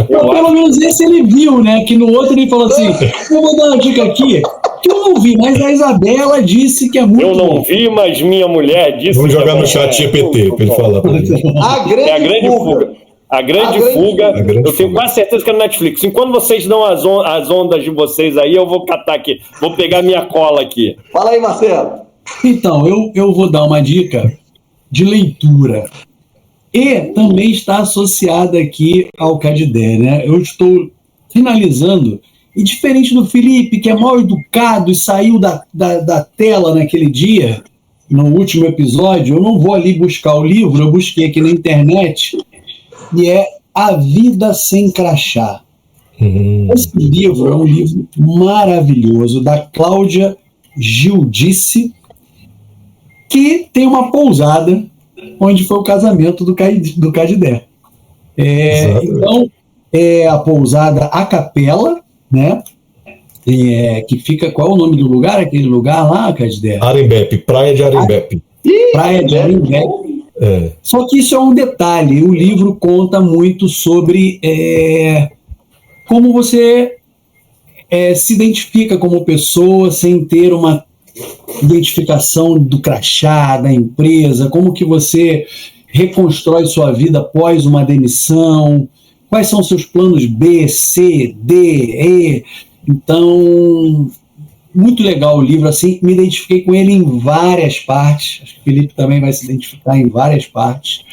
Pelo menos esse ele viu, né? Que no outro ele falou assim, eu vou dar uma dica aqui, que eu não vi, mas a Isabela disse que é muito Eu não bom. vi, mas minha mulher disse. Vamos jogar que no chat GPT para ele falar pra gente. É a grande fuga. A grande fuga. Eu tenho quase certeza que é no Netflix. Enquanto vocês dão as ondas de vocês aí, eu vou catar aqui. Vou pegar minha cola aqui. Fala aí, Marcelo. Então, eu vou dar uma dica de leitura. E também está associada aqui ao Cadidé, né? Eu estou finalizando, e diferente do Felipe, que é mal educado e saiu da tela naquele dia, no último episódio, eu não vou ali buscar o livro, eu busquei aqui na internet, e é A Vida Sem Crachá. Esse livro é um livro maravilhoso, da Cláudia Giudice, que tem uma pousada onde foi o casamento do Cadidé. Então, é a pousada A Capela, né? Que fica... Qual é o nome do lugar? Aquele lugar lá, Cadidé? Arembepe, Praia de Arembepe. Praia de Arembepe. Só que isso é um detalhe. O livro conta muito sobre como você se identifica como pessoa sem ter uma identificação do crachá, da empresa, como que você reconstrói sua vida após uma demissão, quais são seus planos B, C, D, E. Então, muito legal o livro, assim, me identifiquei com ele em várias partes, acho que o Felipe também vai se identificar em várias partes.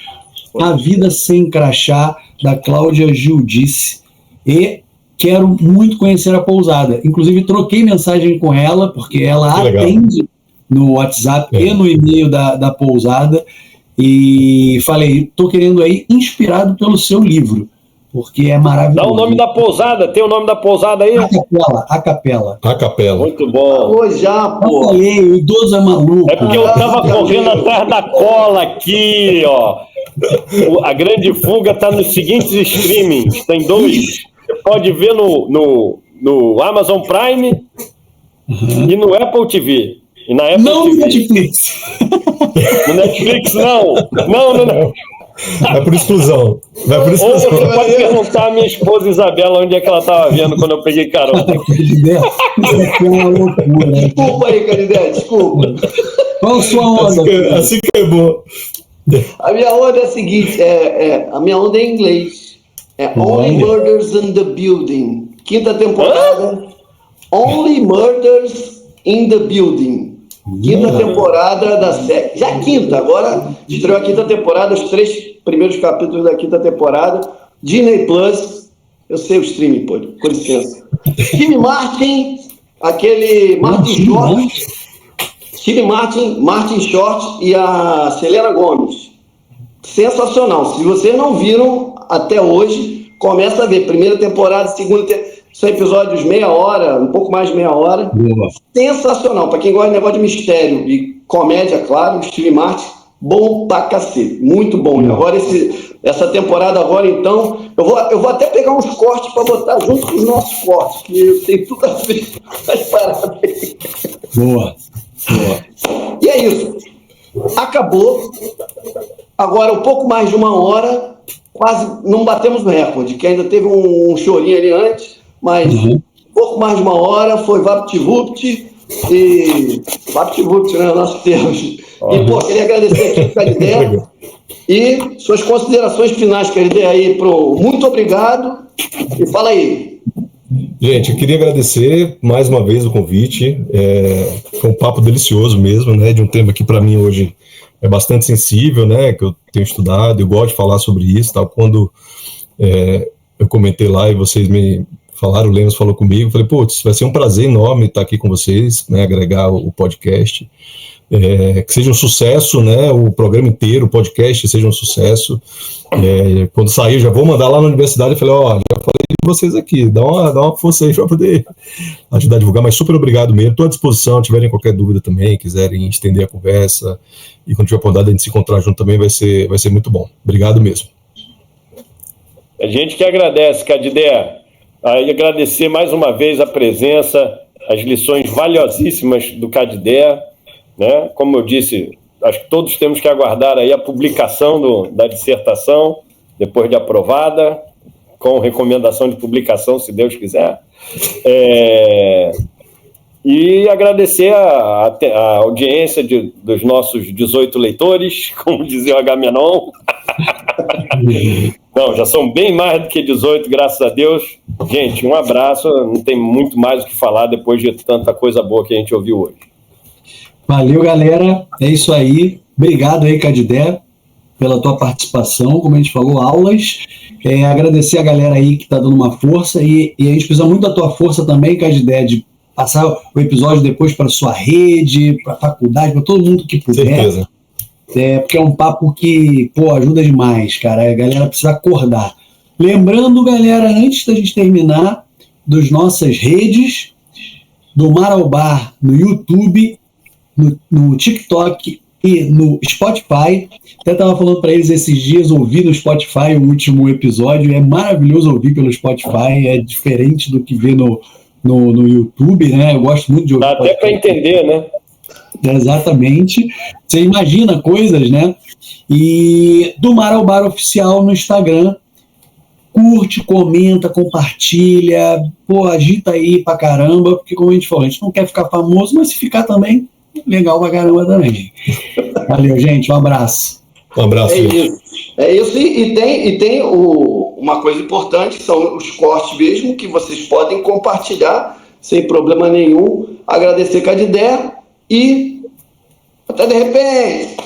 A Vida Sem Crachá, da Cláudia Giudice, e quero muito conhecer a pousada. Inclusive, troquei mensagem com ela, porque ela atende no WhatsApp e no e-mail da pousada, e falei, estou querendo aí, inspirado pelo seu livro, porque é maravilhoso. Dá o nome da pousada, tem o nome da pousada aí? A Capela. A Capela. Muito bom. Pô, já, pô. Eu falei, o idoso é maluco. É porque eu tava correndo atrás da cola aqui, ó. A grande fuga tá nos seguintes streamings, tem 2. Você pode ver no Amazon Prime e no Apple TV. E na Apple Não TV. no Netflix. No Netflix, não. Não. Vai por exclusão. Ou você pode perguntar à minha esposa Isabela onde é que ela estava vendo quando eu peguei carona. Isso aqui é uma loucura. Desculpa aí, Cadidé, desculpa. Qual a sua onda? Assim que é bom. A minha onda é a seguinte, a minha onda é em inglês. Only Murders in the Building. 5ª temporada. Only Murders in the Building. 5ª temporada da série. Já 5ª, agora estreou a 5ª temporada, os 3 primeiros capítulos da 5ª temporada. Disney Plus. Eu sei o streaming, pô, com licença. Steve Martin, aquele Martin Short. Steve Martin Short e a Selena Gomez. Sensacional. Se vocês não viram até hoje, começa a ver. 1ª temporada, 2ª temporada. São episódios meia hora, um pouco mais de meia hora. Boa. Sensacional. Para quem gosta de negócio de mistério e comédia, claro, Steve Martin, bom pra cacete. Muito bom. E agora essa temporada agora, então, eu vou até pegar uns cortes para botar junto com os nossos cortes, que tem tudo a ver com as paradas aí. Boa. E é isso. Acabou. Agora, um pouco mais de 1 hora, quase não batemos o recorde, que ainda teve um chorinho ali antes, mas um pouco mais de 1 hora, foi VaptVupt e VaptVupt, né, nós temos. E, pô, queria agradecer aqui o Cadidé e suas considerações finais, Cadidé, aí muito obrigado e fala aí. Gente, eu queria agradecer mais uma vez o convite, foi um papo delicioso mesmo, né, de um tema que para mim hoje é bastante sensível, né, que eu tenho estudado, eu gosto de falar sobre isso, tal. Quando eu comentei lá e vocês me falaram, o Lemos falou comigo, eu falei, putz, vai ser um prazer enorme estar aqui com vocês, né, agregar o podcast, que seja um sucesso, né, o programa inteiro, o podcast seja um sucesso. Quando sair, já vou mandar lá na universidade, eu falei, já falei de vocês aqui, dá uma força aí para poder ajudar a divulgar, mas super obrigado mesmo, estou à disposição, se tiverem qualquer dúvida também, quiserem estender a conversa, e quando tiver a oportunidade de a gente se encontrar junto também, vai ser muito bom. Obrigado mesmo. A gente que agradece, Cadidé, aí agradecer mais uma vez a presença, as lições valiosíssimas do Cadidé, né? Como eu disse, acho que todos temos que aguardar aí a publicação da dissertação, depois de aprovada, com recomendação de publicação, se Deus quiser. E agradecer a audiência dos nossos 18 leitores, como dizia o Agamenon. Não, já são bem mais do que 18, graças a Deus. Gente, um abraço. Não tem muito mais o que falar depois de tanta coisa boa que a gente ouviu hoje. Valeu, galera. É isso aí. Obrigado aí, Cadidé, pela tua participação. Como a gente falou, aulas. Agradecer a galera aí que está dando uma força. E a gente precisa muito da tua força também, Cadidé, de passar o episódio depois para sua rede, para a faculdade, para todo mundo que puder. Certeza. Porque é um papo que, ajuda demais, cara. A galera precisa acordar. Lembrando, galera, antes da gente terminar, das nossas redes, do Mar ao Bar no YouTube, no TikTok e no Spotify. Até estava falando para eles esses dias, ouvir no Spotify o último episódio. É maravilhoso ouvir pelo Spotify, é diferente do que ver no YouTube, né? Eu gosto muito de ouvir. Dá até para entender, né? Exatamente. Você imagina coisas, né? E do Mar ao Bar Oficial no Instagram. Curte, comenta, compartilha. Agita aí pra caramba, porque como a gente falou, a gente não quer ficar famoso, mas se ficar também, legal pra caramba também. Valeu, gente. Um abraço. Um abraço. É isso. E tem uma coisa importante, que são os cortes mesmo, que vocês podem compartilhar sem problema nenhum. Agradecer Cadidé e até de repente.